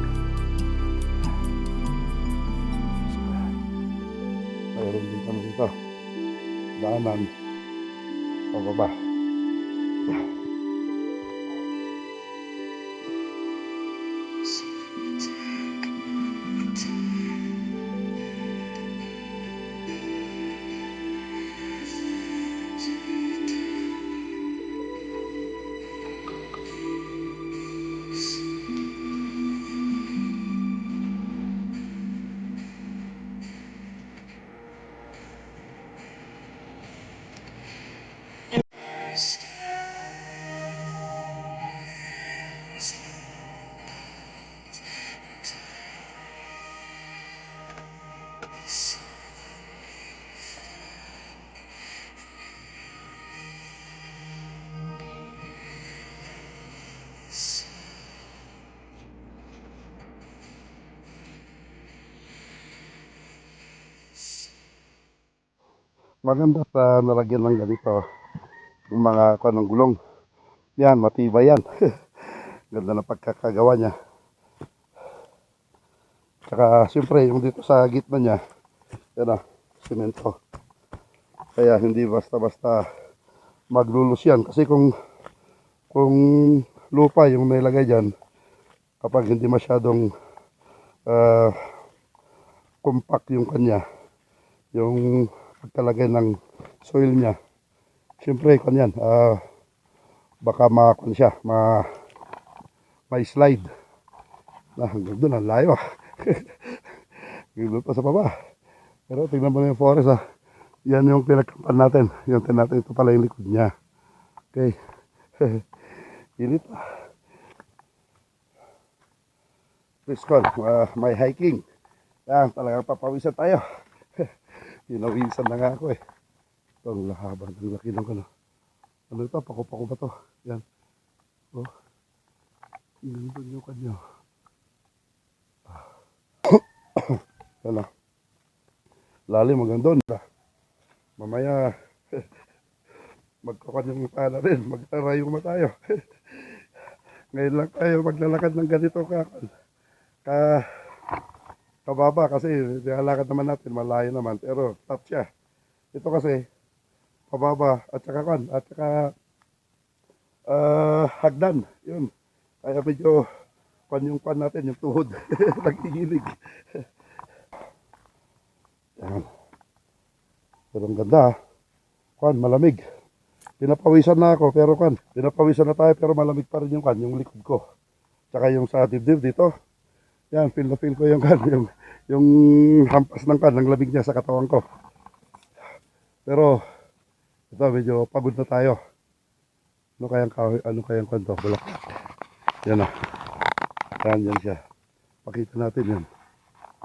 Speaker 3: Mayroon din kami dito. Daanan. Pababa. Maganda sa nalagyan ng ganito yung mga kanong gulong. Yan, matibay yan. Ganda na pagkakagawa niya. Tsaka siyempre yung dito sa gitna niya, yan simento. Kaya hindi basta-basta maglulus yan. Kasi kung lupa yung nilagay dyan, kapag hindi masyadong compact yung kanya, yung pagkalagay ng soil niya, siyempre kanyan, baka siya, slide na hanggang doon, ang layo. Hanggang pa sa baba. Pero tingnan mo na yung forest yan yung pinagkampan natin, yung natin, ito pala yung likod niya. Okay. Init please call, may hiking yan, talagang papawisan tayo. Hinawisan na nga ako eh. Ito ang lahaba ng laki ng ano ito, pako-pako ba to? Yan. Oh. Ganito yung kanya. Ano? Lalim hanggang doon. Mamaya, magkakan yung pala rin. Magtarayong tayo. Ngayon lang tayo maglalakad ng ganito ka kababa kasi nilalakad naman natin, malayo naman. Pero top siya. Ito kasi, pababa at saka hagdan. Yun. Kaya medyo yung natin, yung tuhod. Nagigilig. Yan. Pero ang ganda. Malamig. Pinapawisan na ako, pero pinapawisan na tayo, pero malamig pa rin yung likod ko. Tsaka yung sa dibdib dito. Yan, feel na feel ko yung hampas ng labig niya sa katawan ko. Pero, ito, medyo pagod na tayo. Ano kayang kwento? Bulaklak. Yan na. Yan siya. Pakita natin yan.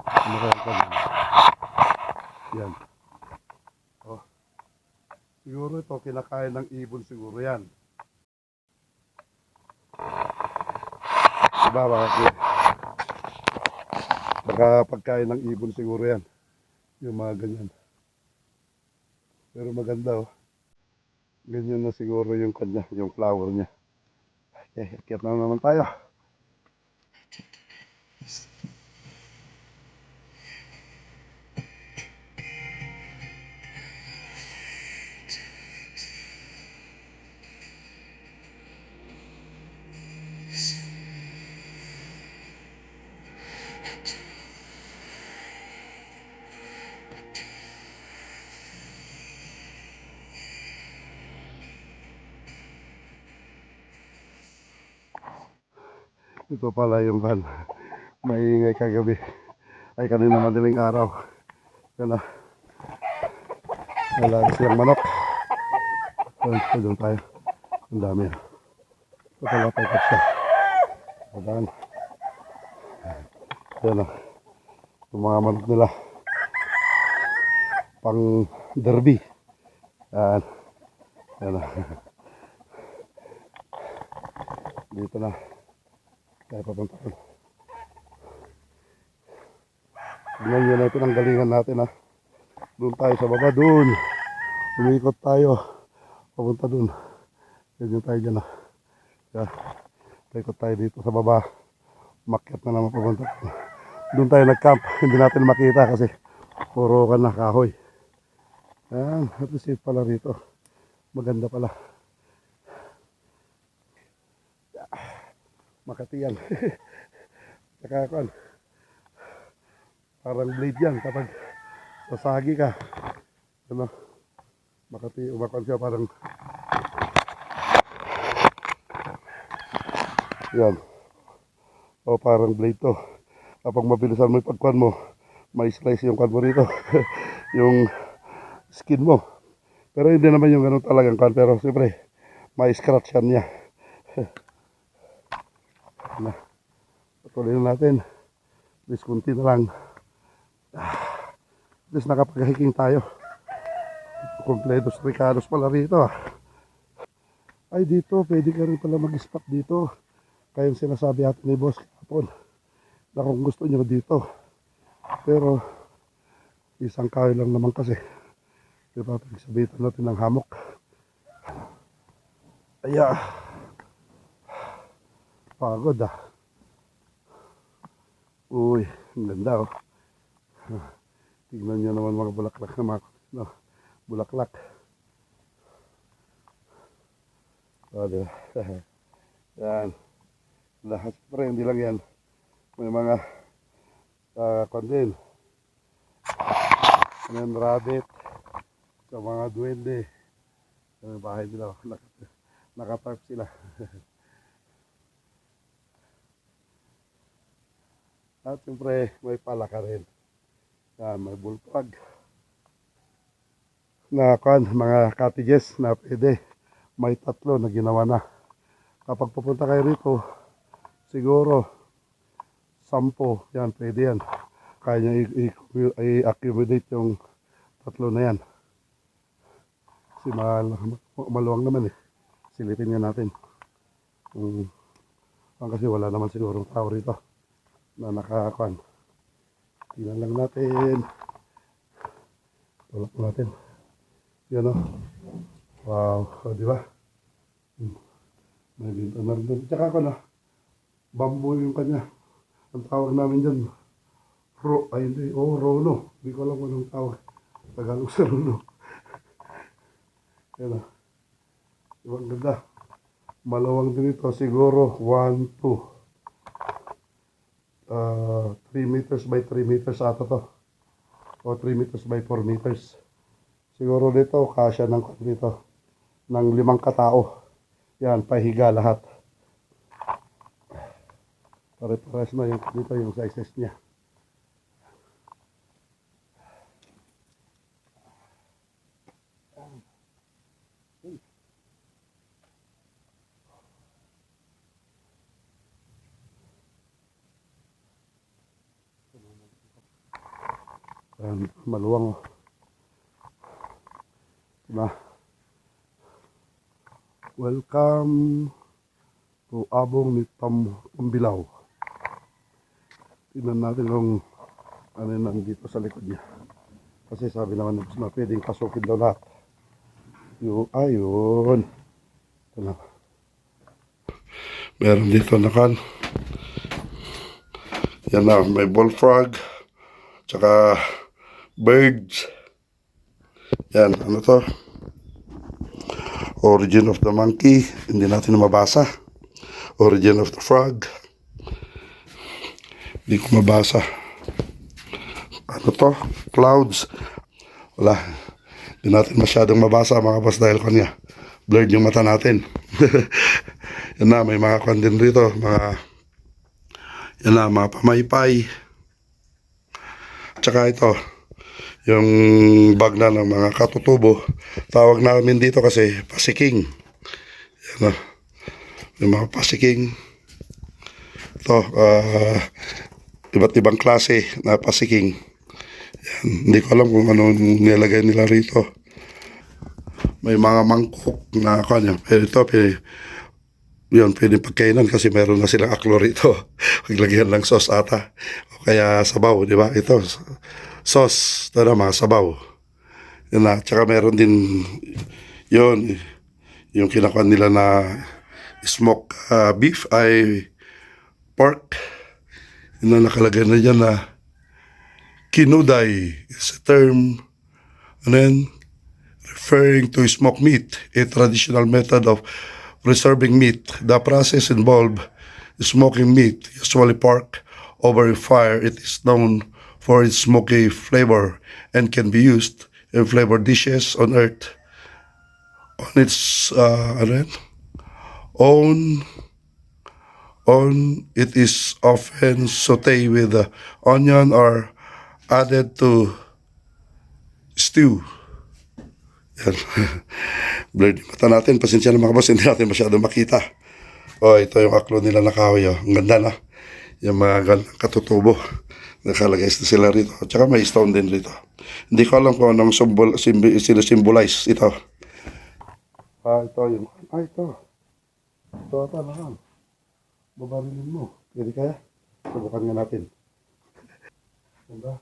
Speaker 3: Ano kayang kwento? Yan. Oh. Siguro ito, kinakain ng ibon siguro yan. Diba, baka pagkain ng ibon siguro yan. Yung mga ganyan. Pero maganda oh. Ganyan na siguro yung kanya, yung flower niya. Okay, akyat na naman tayo. Ito pala yung van. Maingay kagabi. Ay kanina madaling araw. Yan na. Wala silang manok. Doon tayo. Ang dami. Ito pala tayo siya. Padaan. Yan na. Yung mga manok nila. Pang derby. Yan. Yan na. Dito na. Tayo papunta doon. Tignan nyo natin ang galingan natin ha. Doon tayo sa baba, doon. Umikot tayo. Papunta doon. Ganyan tayo dyan ha. Kaya, ikot tayo dito sa baba. Umakyat na naman papunta. Doon tayo nag-camp. Hindi natin makita kasi puro ka na kahoy. Yan, at least pala rito. Maganda pala. Makati yan. Saka parang blade yan kapag sasagi ka. Ano? Makati, umakon siya parang yan. O parang blade to. Kapag mabilisan mo yung pagkuhan mo, may slice yung kuhan mo rito. Yung skin mo. Pero hindi naman yung ganun talagang kuhan. Pero siyempre, may scratch yan niya. Na, patuloy na natin. Please, kunti na lang. Please, nakapag-hiking tayo. Kompletos Ricados pala rito. Ay, dito, pwede ka rin pala mag-spot dito. Kayong sinasabi atin ni Boss kapon na kung gusto nyo dito. Pero, isang kahoy lang naman kasi. Diba, pagsabitan natin ng hamok. Aya. Pagod ah. Uy, ang ganda oh. Tignan nyo naman mga bulaklak na mga bulaklak. O, diba? Yan. Lahat pa hindi lang yan. May mga kondin. May rabbit. Sa mga duwende. Sa bahay nila. Nakapark sila. At siyempre may palaka rin. Yan, may bullfrog. Na mga cottages na pwede. May 3 na ginawa na. Kapag pupunta kayo rito, siguro 10. Yan, pwede yan. Kaya nyo i-accommodate yung 3 na yan. Kasi maluwang naman eh. Silipin nga natin. Kasi wala naman siguro tao rito na nakakuan. Tingnan lang natin. Tulak natin. Yan o. Wow. O, di ba? May binto na rin doon. Tsaka ako na. Bamboo yung kanya. Ang tawag namin dyan. Ay hindi. Oh, Rono. Hindi ko alam kung anong tawag. Tagalog sa Rono. Yan o. Diba ang ganda? Malawang din ito. Siguro 1, 2. 3 meters by 3 meters ata to. O 3 meters by 4 meters. Siguro dito, kasya ng dito. Ng 5 katao. Yan, pahiga lahat. Pare-pares na yung dito yung sizes niya. Maluwang. Diba? Welcome to Abong ni Tambilaw. Tingnan natin kung ano yung nandito sa likod niya. Kasi sabi naman na pwedeng pasukin daw lahat. Ayun. Ito na. Meron dito na kan. Yan na, may bullfrog. Tsaka birds. Yan, ano to? Origin of the monkey. Hindi natin mabasa. Origin of the frog. Hindi ko mabasa. Ano to? Clouds. Wala. Hindi natin masyadong mabasa mga boss dahil kanya. Blurred yung mata natin. Yan na, may mga kwan din rito. Yan na, mga pamaypay. Tsaka ito, yung bag na ng mga katutubo. Tawag namin dito kasi pasiking. Yan na. Yung mga pasiking. Ito, iba't ibang klase na pasiking. Yan. Hindi ko alam kung ano nilagay nila rito. May mga mangkok na kanya. Pero ito, yun, pwede pagkainan kasi meron na silang aklo rito. Maglagyan lang sauce ata. O kaya sabaw, di ba? Ito, sauce. Ito na mga sabaw. Yun na. Tsaka meron din yun, yung kinakuha nila na smoke beef ay pork. Yun na nakalagay na dyan na kinuday is a term referring to smoked meat, a traditional method of preserving meat. The process involved smoking meat, usually pork, over a fire. It is known for its smoky flavor and can be used in flavored dishes on earth. On its it is often sauteed with onion or added to stew. Yan. Blurred yung mata natin. Pasensya na mga boss, hindi natin masyado makita. Ito yung aklo nila na kahoy. Ang ganda na. Yung mga gandang katutubo. Nakalagay sila rito. Tsaka may stone din rito. Hindi ko alam kung anong symbolize ito. Ito yung... ito. Ito ata naman. Babarilin mo. Pwede kaya? Subukan nga natin. Ganda.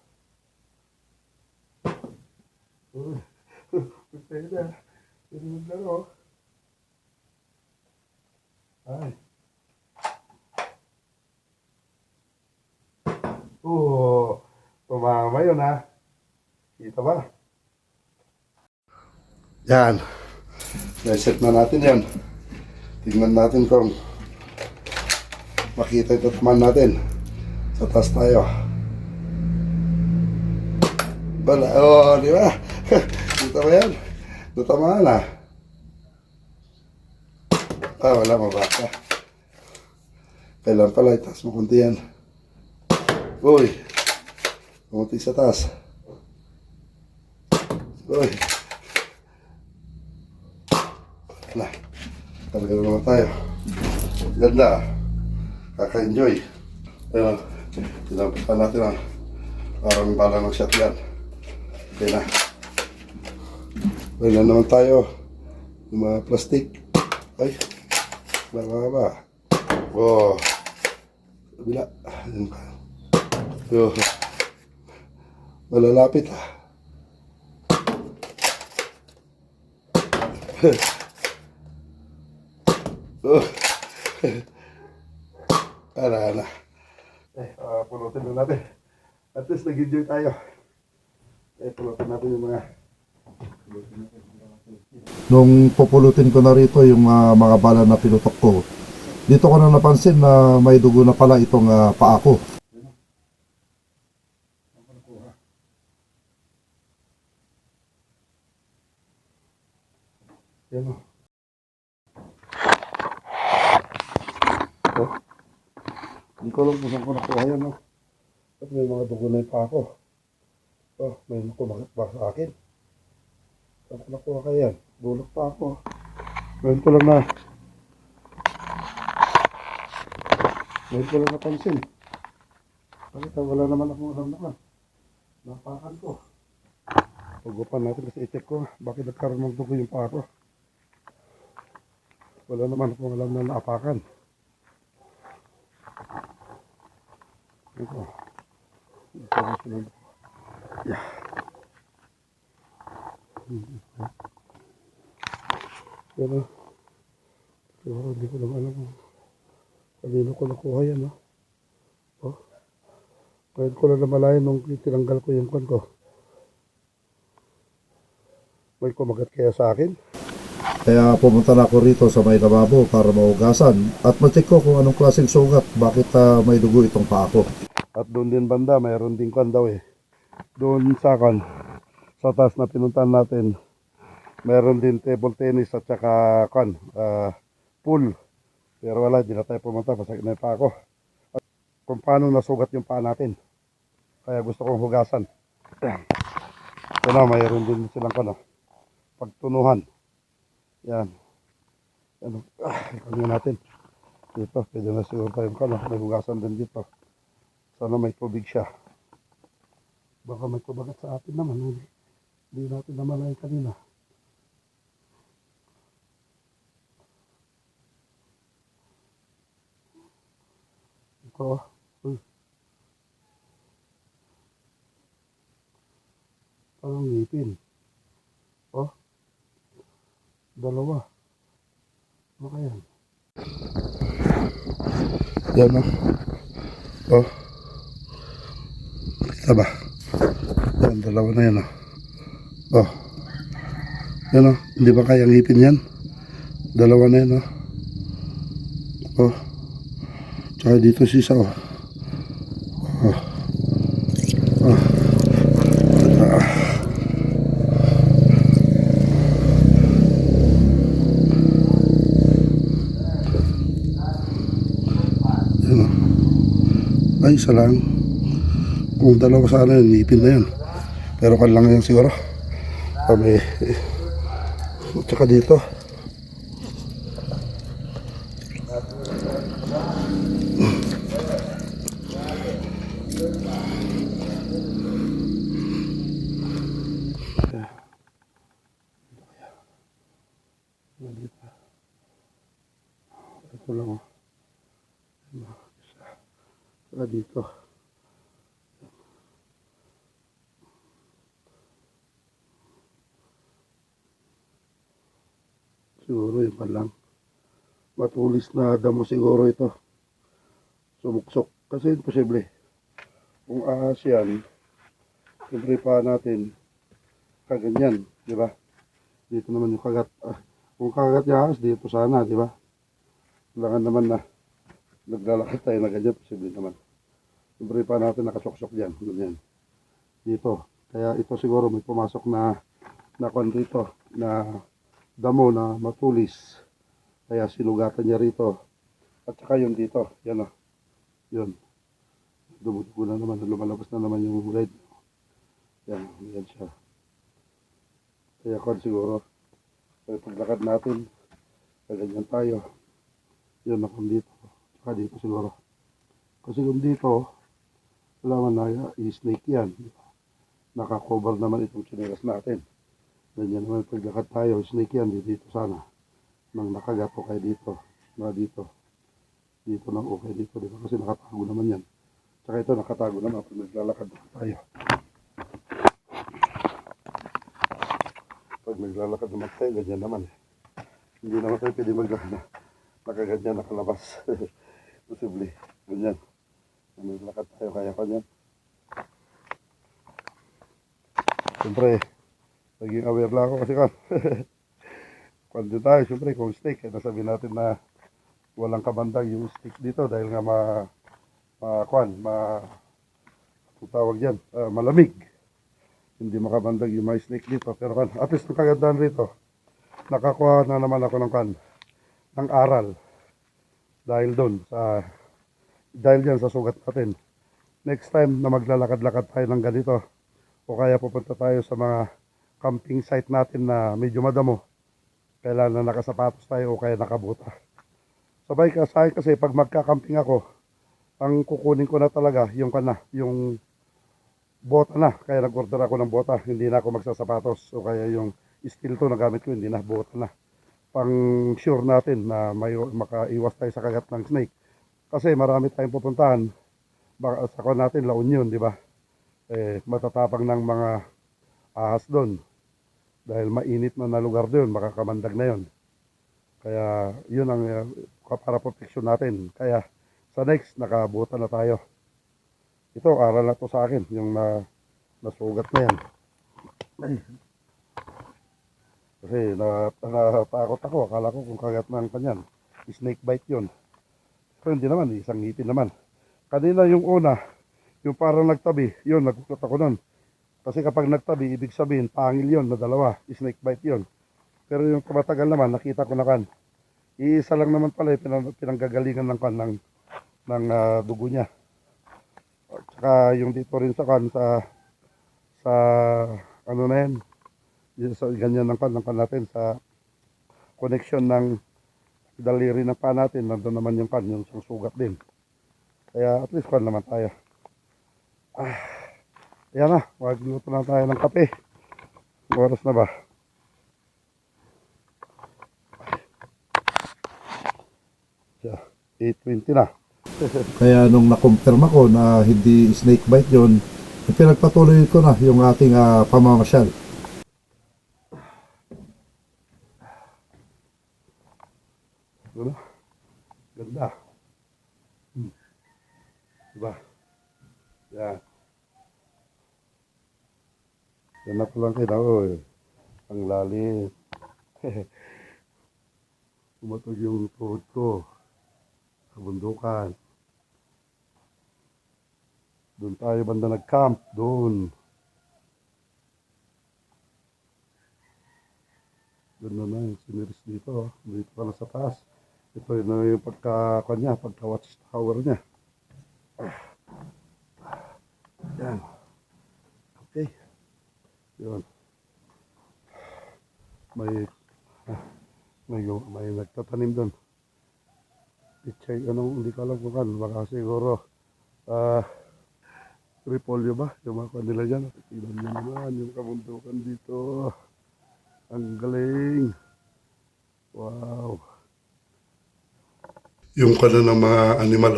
Speaker 3: Pwede. Pwede maglaro. Ay. Tumama yun ha. Kita ba? Yan. Reset na natin yan. Tingnan natin kung makita ito taman natin. Sa taas tayo. Bala. Di ba? Kita ba yan? Natamaan na. Wala mabasa. Kailan pala itaas mo kunti yan. Uy. Kunti sa taas. Uy. Wala. Talaga naman tayo. Ganda. Kaka-enjoy. Ayun. Tinampitan natin ang parang bala ng shotgun. Okay na. Ayun na naman tayo. Yung mga plastic. Ay. Ba. Kabila. Ayun. Malalapit ah. Oh. Ala. Pulutin na natin. At least nag-enjoy tayo. Pulutin natin yung mga...
Speaker 1: Nung pupulutin ko na rito yung mga bala na pinutok ko, dito ko na napansin na may dugo na pala itong paa ko.
Speaker 3: Yan o. Hindi ko alam kung saan ko nakuha yan, no? At may mga dugo na yung paa ko. May kumagat ba sa akin? Saan ko nakuha ka yan? Bulok pa ako. Ngayon ko lang napansin. Bakit wala naman akong alam naman. Napakan ko. Tugupan natin kasi i-check ko. Bakit nagkaroon ng dugo yung paa ko? Wala naman akong alam na naapakan. Ito. Yeah. Pero hindi ko naman alam kung kanino ko nakuha yan, no? Ngayon ko lang namalayan nung tinanggal ko yung kwan ko. May kumagat kaya sa akin?
Speaker 1: Kaya pumunta na ako rito sa may lababo para maugasan at ma-check ko kung anong klaseng sugat, bakit may dugo itong paa ko.
Speaker 3: At doon din banda, mayroon din kwan daw eh. Doon sa kwan, sa taas na pinuntahan natin, mayroon din table tennis at saka kwan, pool. Pero wala, di na tayo pumunta, masakit na yung paa ko. At kung paano nasugat yung paa natin. Kaya gusto kong hugasan. Ito na, mayroon din silang kwan, pagtunuhan. Yan. Ikaw natin. Dito, pwede na siguro tayong kwan, may hugasan din dito. Sana may tubig siya. Baka may kumagat sa atin naman. Hindi natin namalay kanina. Ito. Parang ngipin. Dalawa. Ano kaya? Yan o. Kita ba? Yan, dalawa na yan o. Yan o. Hindi ba kaya ngipin yan? Dalawa na yan o. Tsaka dito si isa o. Ay, isa lang. Kung dalawa sana yun, ngipin na yun. Pero kan lang yan siguro. Kami. Tsaka dito. Ito lang Tsaka dito. Siguro yun pa lang. Matulis na damo siguro ito. Sumuksok. Kasi imposible. Kung ahas yan, siyempre pa natin kaganyan, di ba? Dito naman yung kagat. Kung kagat yung ahas, dito sana, di ba? Kailangan naman na naglalakad tayo na ganyan, posible naman. Siyempre pa natin nakasuksok dyan, ganyan. Dito. Kaya ito siguro may pumasok na kwan rito, na damo na matulis. Kaya sinugatan niya rito. At saka yun dito, yan o. Yun. Dumudugo na naman, lumalabas na naman yung red. Yan, yan siya. Kaya kwan siguro, kaya paglakad natin, ganyan tayo. Yun ako dito. Saka dito siguro. Kasi kung dito, wala man na i-snake yan. Nakakover naman itong chinelas natin. Ganyan naman paglakad tayo, snake yan dito sana. Nang nakagat o kayo dito. Na dito. Dito nang okay dito. Diba? Kasi nakatago naman yan. Tsaka ito nakatago naman pag naglalakad tayo.
Speaker 2: naglalakad naman tayo, ganyan naman eh. Hindi naman tayo pwede nakaganyan, nakalabas. Posible, ganyan. Naglakad tayo, kaya kanyan. Siyempre, naging aware lang ako kasi kan. Kung din tayo, siyempre, kung steak, eh, nasabi natin na walang kabandag yung steak dito dahil nga kung tawag yan, malamig. Hindi makabandag yung mga snake dito. Pero kan, at least ang kagandahan rito, nakakuha na naman ako ng aral. Dahil dyan sa sugat natin. Next time na maglalakad-lakad tayo ng ganito, o kaya pupunta tayo sa mga camping site natin na medyo madamo, kailangan na nakasapatos tayo o kaya nakabuta. Sabay ka sa akin kasi pag magka-camping ako, ang kukunin ko na talaga yung bota na. Kaya nag-order ako ng bota, hindi na ako magsasapatos. O kaya yung steel to na gamit ko, hindi na, bota na. Pang sure natin na makaiwas tayo sa kagat ng snake. Kasi marami tayong pupuntahan. Baka sa natin, La Union, di ba? Matatapang ng mga ahas doon. Dahil mainit na lugar doon, makakamandag na yon. Kaya yun ang para protection natin. Kaya sa next, nakabuta na tayo. Ito, aral na to sa akin, yung nasugat na yan. Ay. Kasi natakot ako, akala ko kung kagat ng kanyan, snake bite yun. Pero hindi naman, isang ngipin naman. Kanina yung una, yung parang nagtabi, yun, nagulat ako nun. Kasi kapag nagtabi, ibig sabihin, pangil yun na dalawa, snake bite yun. Pero yung tumatagal naman, nakita ko na kan. Iisa lang naman pala, pinanggagalingan ng dugo niya. At saka yung dito rin sa ano na yan, sa ganyan ng kan natin, sa connection ng daliri ng pan natin, nandun naman yung kan, yung sugat din. Kaya at least kan naman tayo. Ayan na, magluto na tayo ng kape. Oras na ba? Yeah, 8:20 na.
Speaker 1: Kaya nung nakumpirma ko na hindi snake bite yon, pinagpatuloy ko na yung ating pamamasyal.
Speaker 2: Ano? Ganda. Diba? Yan. Yan na po lang kayo. Ang lalim. Umatog yung tuhod ko sa bundukan. Doon tayo banda nag-camp. Doon. Ganda na yung siniris dito. Dito pala sa taas. Ito na yung pagka-watch tower niya. Yan. Okay. Yun. May nagtatanim doon. Pichay, hindi ko alam kung kan. Baka siguro, repolyo ba? Yung mga kanila dyan. Tignan nyo naman yung kabundukan dito. Ang galing. Wow.
Speaker 3: Yung kano ng mga animal,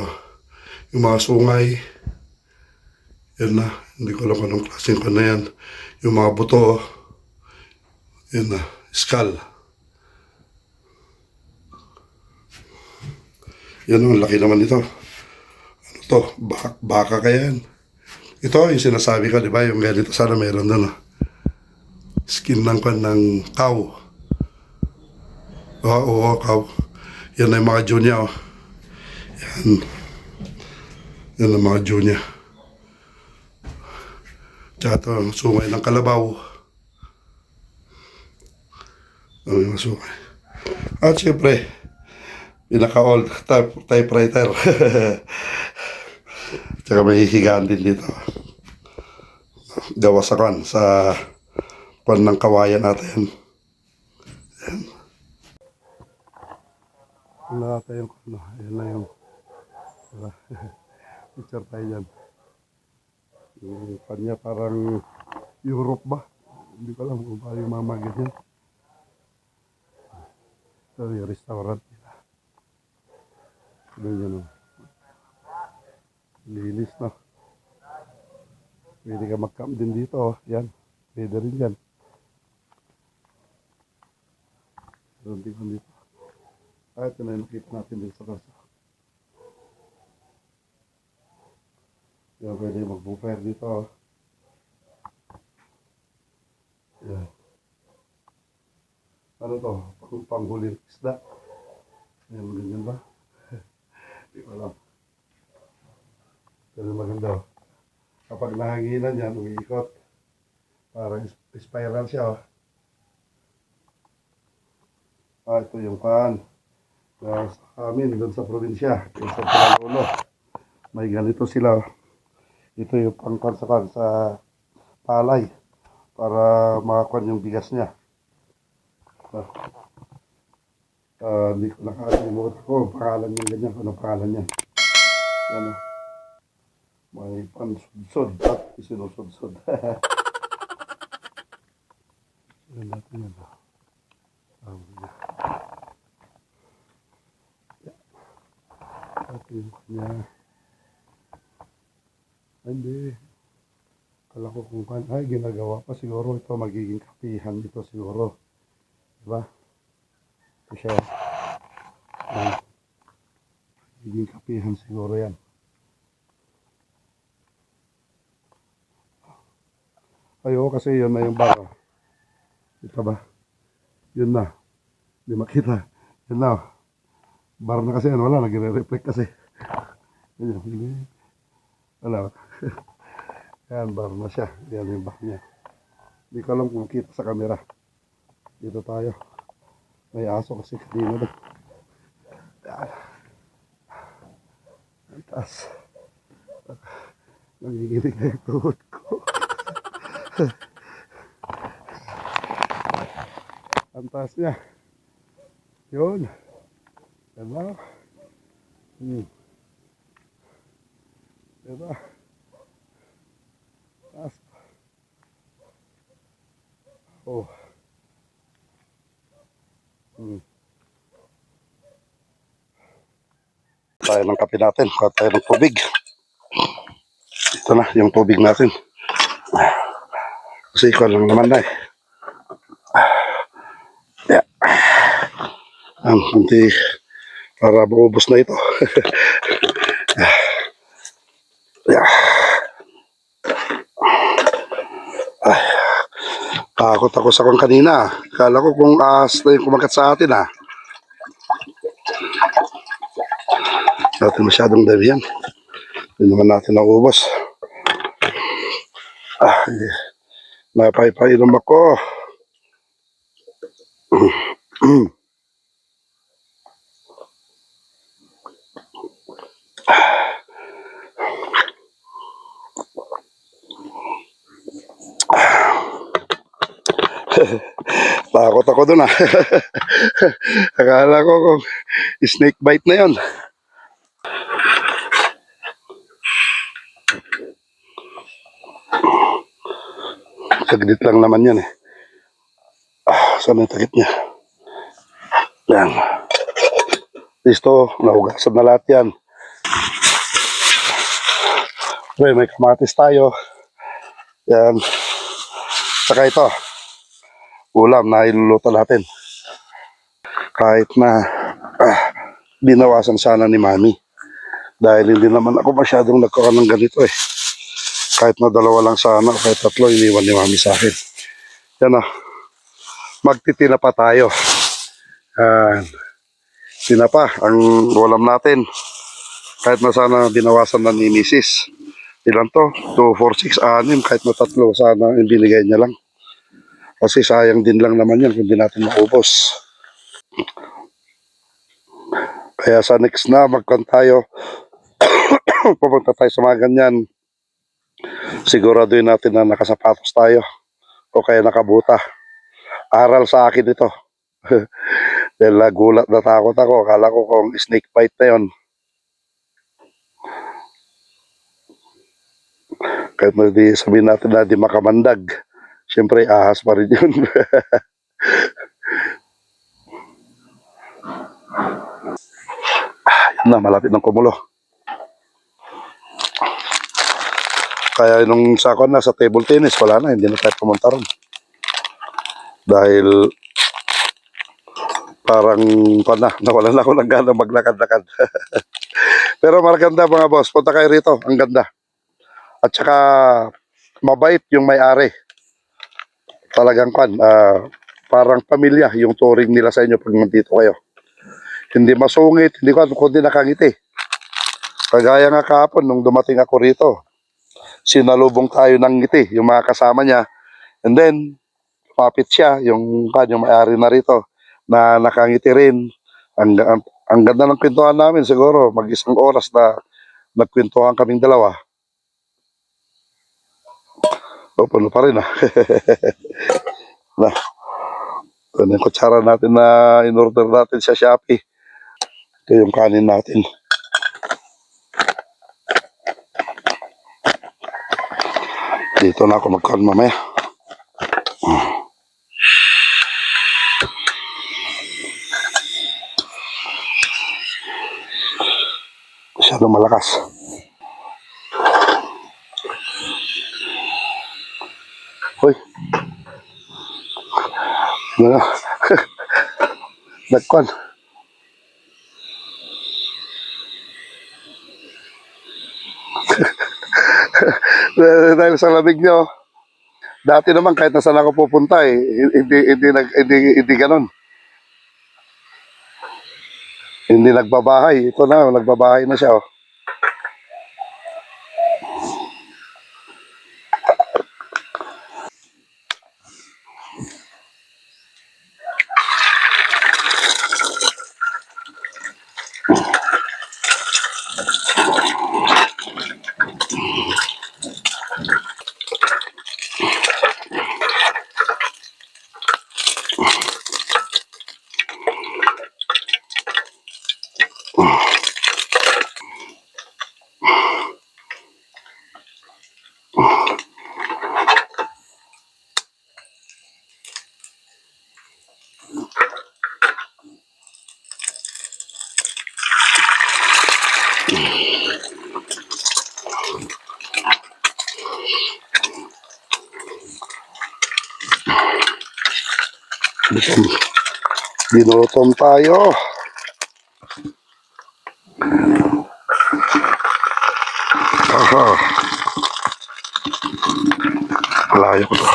Speaker 3: yung mga sungay, yan na, hindi ko alam kung anong klaseng kano yan. Yung mga buto, yan na, skull. Yan ang laki naman ito. Ano to? Baka kaya yan? Ito yung sinasabi ko, di ba? Yung ganito sana meron doon. Skin ng cow. Oo, cow. Yan na yung mga Jew niya. Yan. Yan ang mga Jew niya. Tsaka ito ang sungay ng kalabaw. Yung sungay. At syempre, pinaka-old typewriter. Tsaka may higaan din dito. Gawa sa kwan ng kawayan natin. Yan.
Speaker 2: Lahat yung yan na yung picture tayo dyan. Yung kanya parang Europe ba? Hindi ko alam kung paano yung mamagin yan. Ito yung restaurant nila. Doon yan o. Linis na. Pwede ka mag-camp din dito. Yan. Pwede rin yan.
Speaker 3: Meron din kami dito. Ito na yung nakita natin dito sa kaso. Yan, pwede mag-bonfire dito. Yan. Ano to? Panghuli ng isda. Yan, ganyan ba? Hindi ko alam. Pero maganda. Kapag nahanginan yan, umiikot. Parang spiral siya. Ito yung pan. Sa amin, doon sa probinsya. Yung sa Pinangulo. May ganito sila. Ito yung pangpansakan sa palay. Para makakuha yung bigas niya. Hindi ko nakakalimutan ko. Pangalan niya ganyan. Ano pangalan niya? Yan o. May pansudsod at isinusudsod. Yan natin yan. Ito yung kanya. Hindi. Kala ko kung ay ginagawa pa siguro ito magiging kapihan ito siguro. Diba? Ito siya. Magiging kapihan siguro yan. Ayo kasi yun na yung baka. Ito ba? Yun na. Hindi makita. Yun na. Bar na kasi yan. Wala. Nagre-reflect kasi. Yan. Wala. Yan. Bar na siya. Yan yung baka niya. Hindi ko alam kung kita sa camera. Dito tayo. May aso kasi kanina doon. Yan. Ang taas. Nangiginig na yung tuhod ko. Ang taas niya. Yun. Diba? Diba? Taas. Oh. Tayo ng kape natin. Kuha tayo ng tubig. Ito na yung tubig natin. Kasi ikaw lang naman na eh. Yeah. Hindi para maubos na ito. Yeah. Ay, takot ako sa kong kanina. Kala ko kung ahas na yung kumagat sa atin ah. Natin masyadong dami yan. Hindi naman natin naubos. Napay-painom ako. Takot ako dun ah. Akala ko kung snake bite na yon. Saglit lang naman yan eh. Saan yung takip niya? Yan. Listo, nahugasan na lahat yan. Okay, may kamatis tayo. Yan. Saka ito. Ulam na iluluto natin. Kahit na binawasan sana ni Mami. Dahil hindi naman ako masyadong nagkaroon ng ganito eh. Kahit na dalawa lang sana o kahit tatlo, iniwan ni Mami sa akin. Yan o. Magtitinapa tayo. Tinapa ang ulam natin. Kahit na sana binawasan na ni Mrs. Ilan to? 2, 4, 6, 6. Kahit na tatlo sana yung binigay niya lang. Kasi sayang din lang naman yan kung di natin maubos. Kaya sa next na magkon tayo. Pupunta tayo sa mga ganyan. Siguraduhin natin na nakasapatos tayo. O kaya nakabuta. Aral sa akin ito. Dahil nagulat na takot ako. Akala ko kung snake bite na yun. Kahit na di sabihin natin na di makamandag. Siyempre ahas pa rin yun. Yan na, malapit ng kumulo. Kaya nung sakon na sa table tennis, wala na, hindi na tayo pumunta ron. Dahil Parang nawalan ako ng gana maglakad-lakad. Pero maganda mga boss, punta kayo rito, ang ganda. At saka mabait yung may-ari. Talagang parang pamilya yung touring nila sa inyo pag nandito kayo. Hindi masungit, hindi kundi nakangiti. Kagaya nga kahapon nung dumating ako rito, sinalubong tayo ng ngiti, yung mga kasama niya. And then, papit siya, yung may-ari na rito, na nakangiti rin. Ang ganda ng kwentuhan namin siguro, mag-isang oras na nagkwentuhan kaming dalawa. O, puno pa rin na, ito na yung kutsara natin na in-order natin sa Shopee. Ito yung kanin natin. Dito na ako magkaon mamaya. Masyadong malakas. Hoy. Ano? Nagkon. Dahil sa lamig nyo. Dati naman kahit nasaan ako pupunta hindi ganon. Hindi nagbabahay. Ito na, nagbabahay na siya. Oh. Ginutom tayo. Aha. Malayo ko to.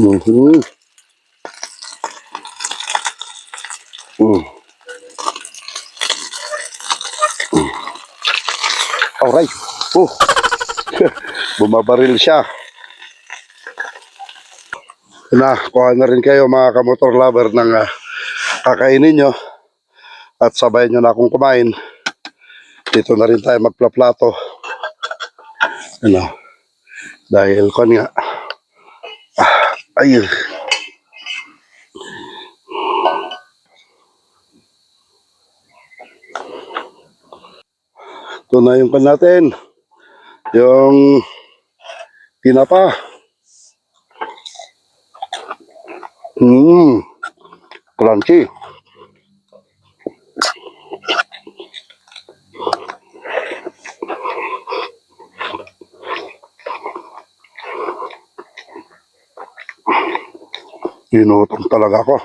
Speaker 3: Mm-hmm. Alright. Bumabaril siya. Kuha na rin kayo mga kamotor lover ng kakainin nyo. At sabayan nyo na akong kumain. Dito na rin tayo magplaplato. Dahil kon nga. Ayun. Ito na yung pan natin. Yung tinapa. Crunchy. Ginutom talaga ako.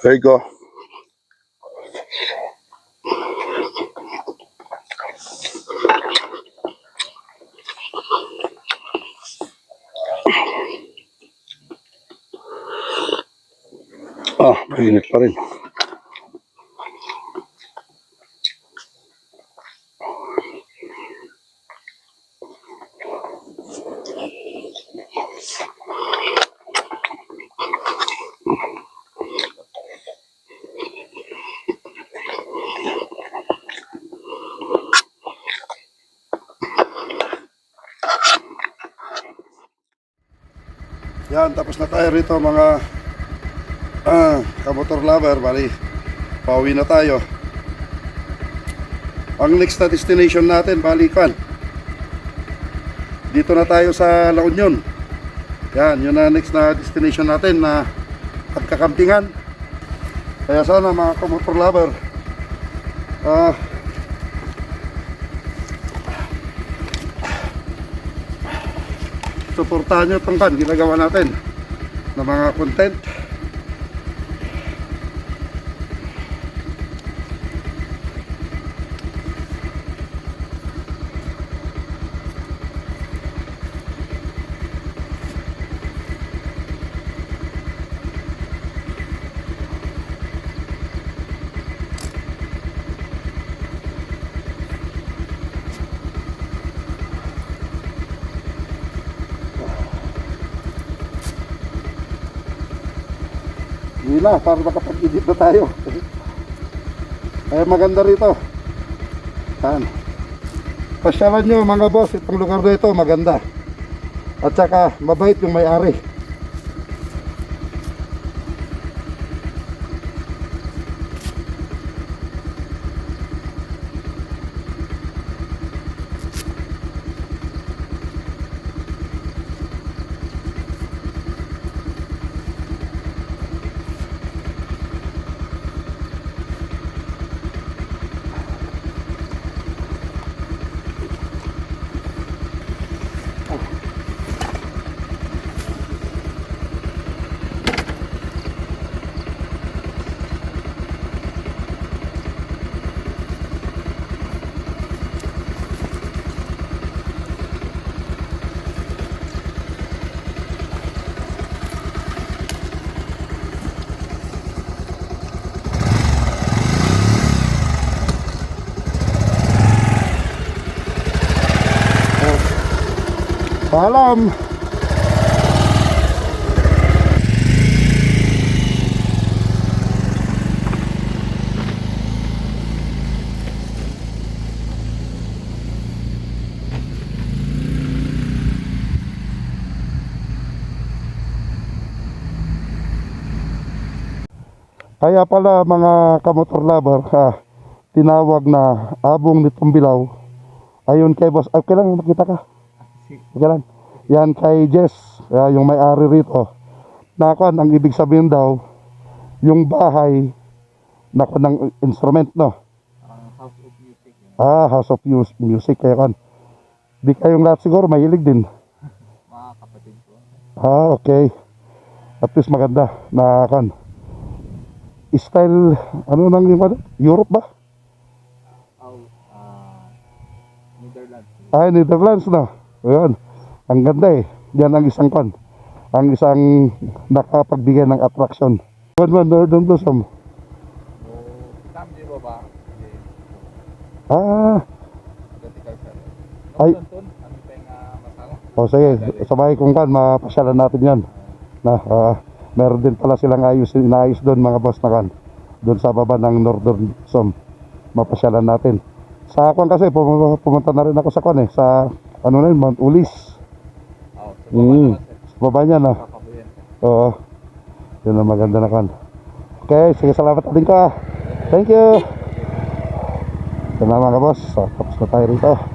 Speaker 3: There you go. Mainit pa rin. Yan, tapos na tayo rito mga kamotor lover. Bali, pauwi na tayo. Ang next na destination natin, balikan. Dito na tayo sa La Union. Yan, yun na next na destination natin na pagkakampingan. Kaya sana mga kamotor lover, suportahan nyo itong ginagawa natin na mga content. Hindi na, para makapag-edit na tayo. Kaya maganda rito. Saan? Pasyalan nyo mga boss, itong lugar na ito maganda. At saka mabait yung may-ari. Paalam. Kaya pala mga kamotor lover, tinawag na abong nitong Bilao. Ayun kay boss, kailan makita ka? Okay lang. Yan kay Jess, yung may-ari rito. Nakuan, ang ibig sabihin daw, yung bahay ng instrument, no?
Speaker 4: House of Music.
Speaker 2: House of Music. Kaya kan. Di kayong lahat siguro mahilig din.
Speaker 4: Mga kapatid ko.
Speaker 2: Okay. At least maganda. Nakuan. Style, ano nang yung Europe ba?
Speaker 4: Netherlands.
Speaker 2: Netherlands na. Ayan. Ang ganda eh. Yan ang isang kan. Ang isang nakapagbigay ng attraction. Northern Blossom.
Speaker 4: Samji mo ba? Vertical sir.
Speaker 2: Ay.
Speaker 4: Doon, ano tayong masala?
Speaker 2: Sige. Sabay kung kan, mapasyalan natin yan. Meron din pala silang inaayos doon mga boss na kan. Doon sa baba ng Northern Blossom. Mapasyalan natin. Sa kan kasi, pumunta na rin ako sa kan eh. Sa Mount Ulis. Sa baba niya na. Oo. Yun ang maganda na kan. Okay, sige, salamat din ka. Thank you. Ito na mga boss. Tapos na tayo rito.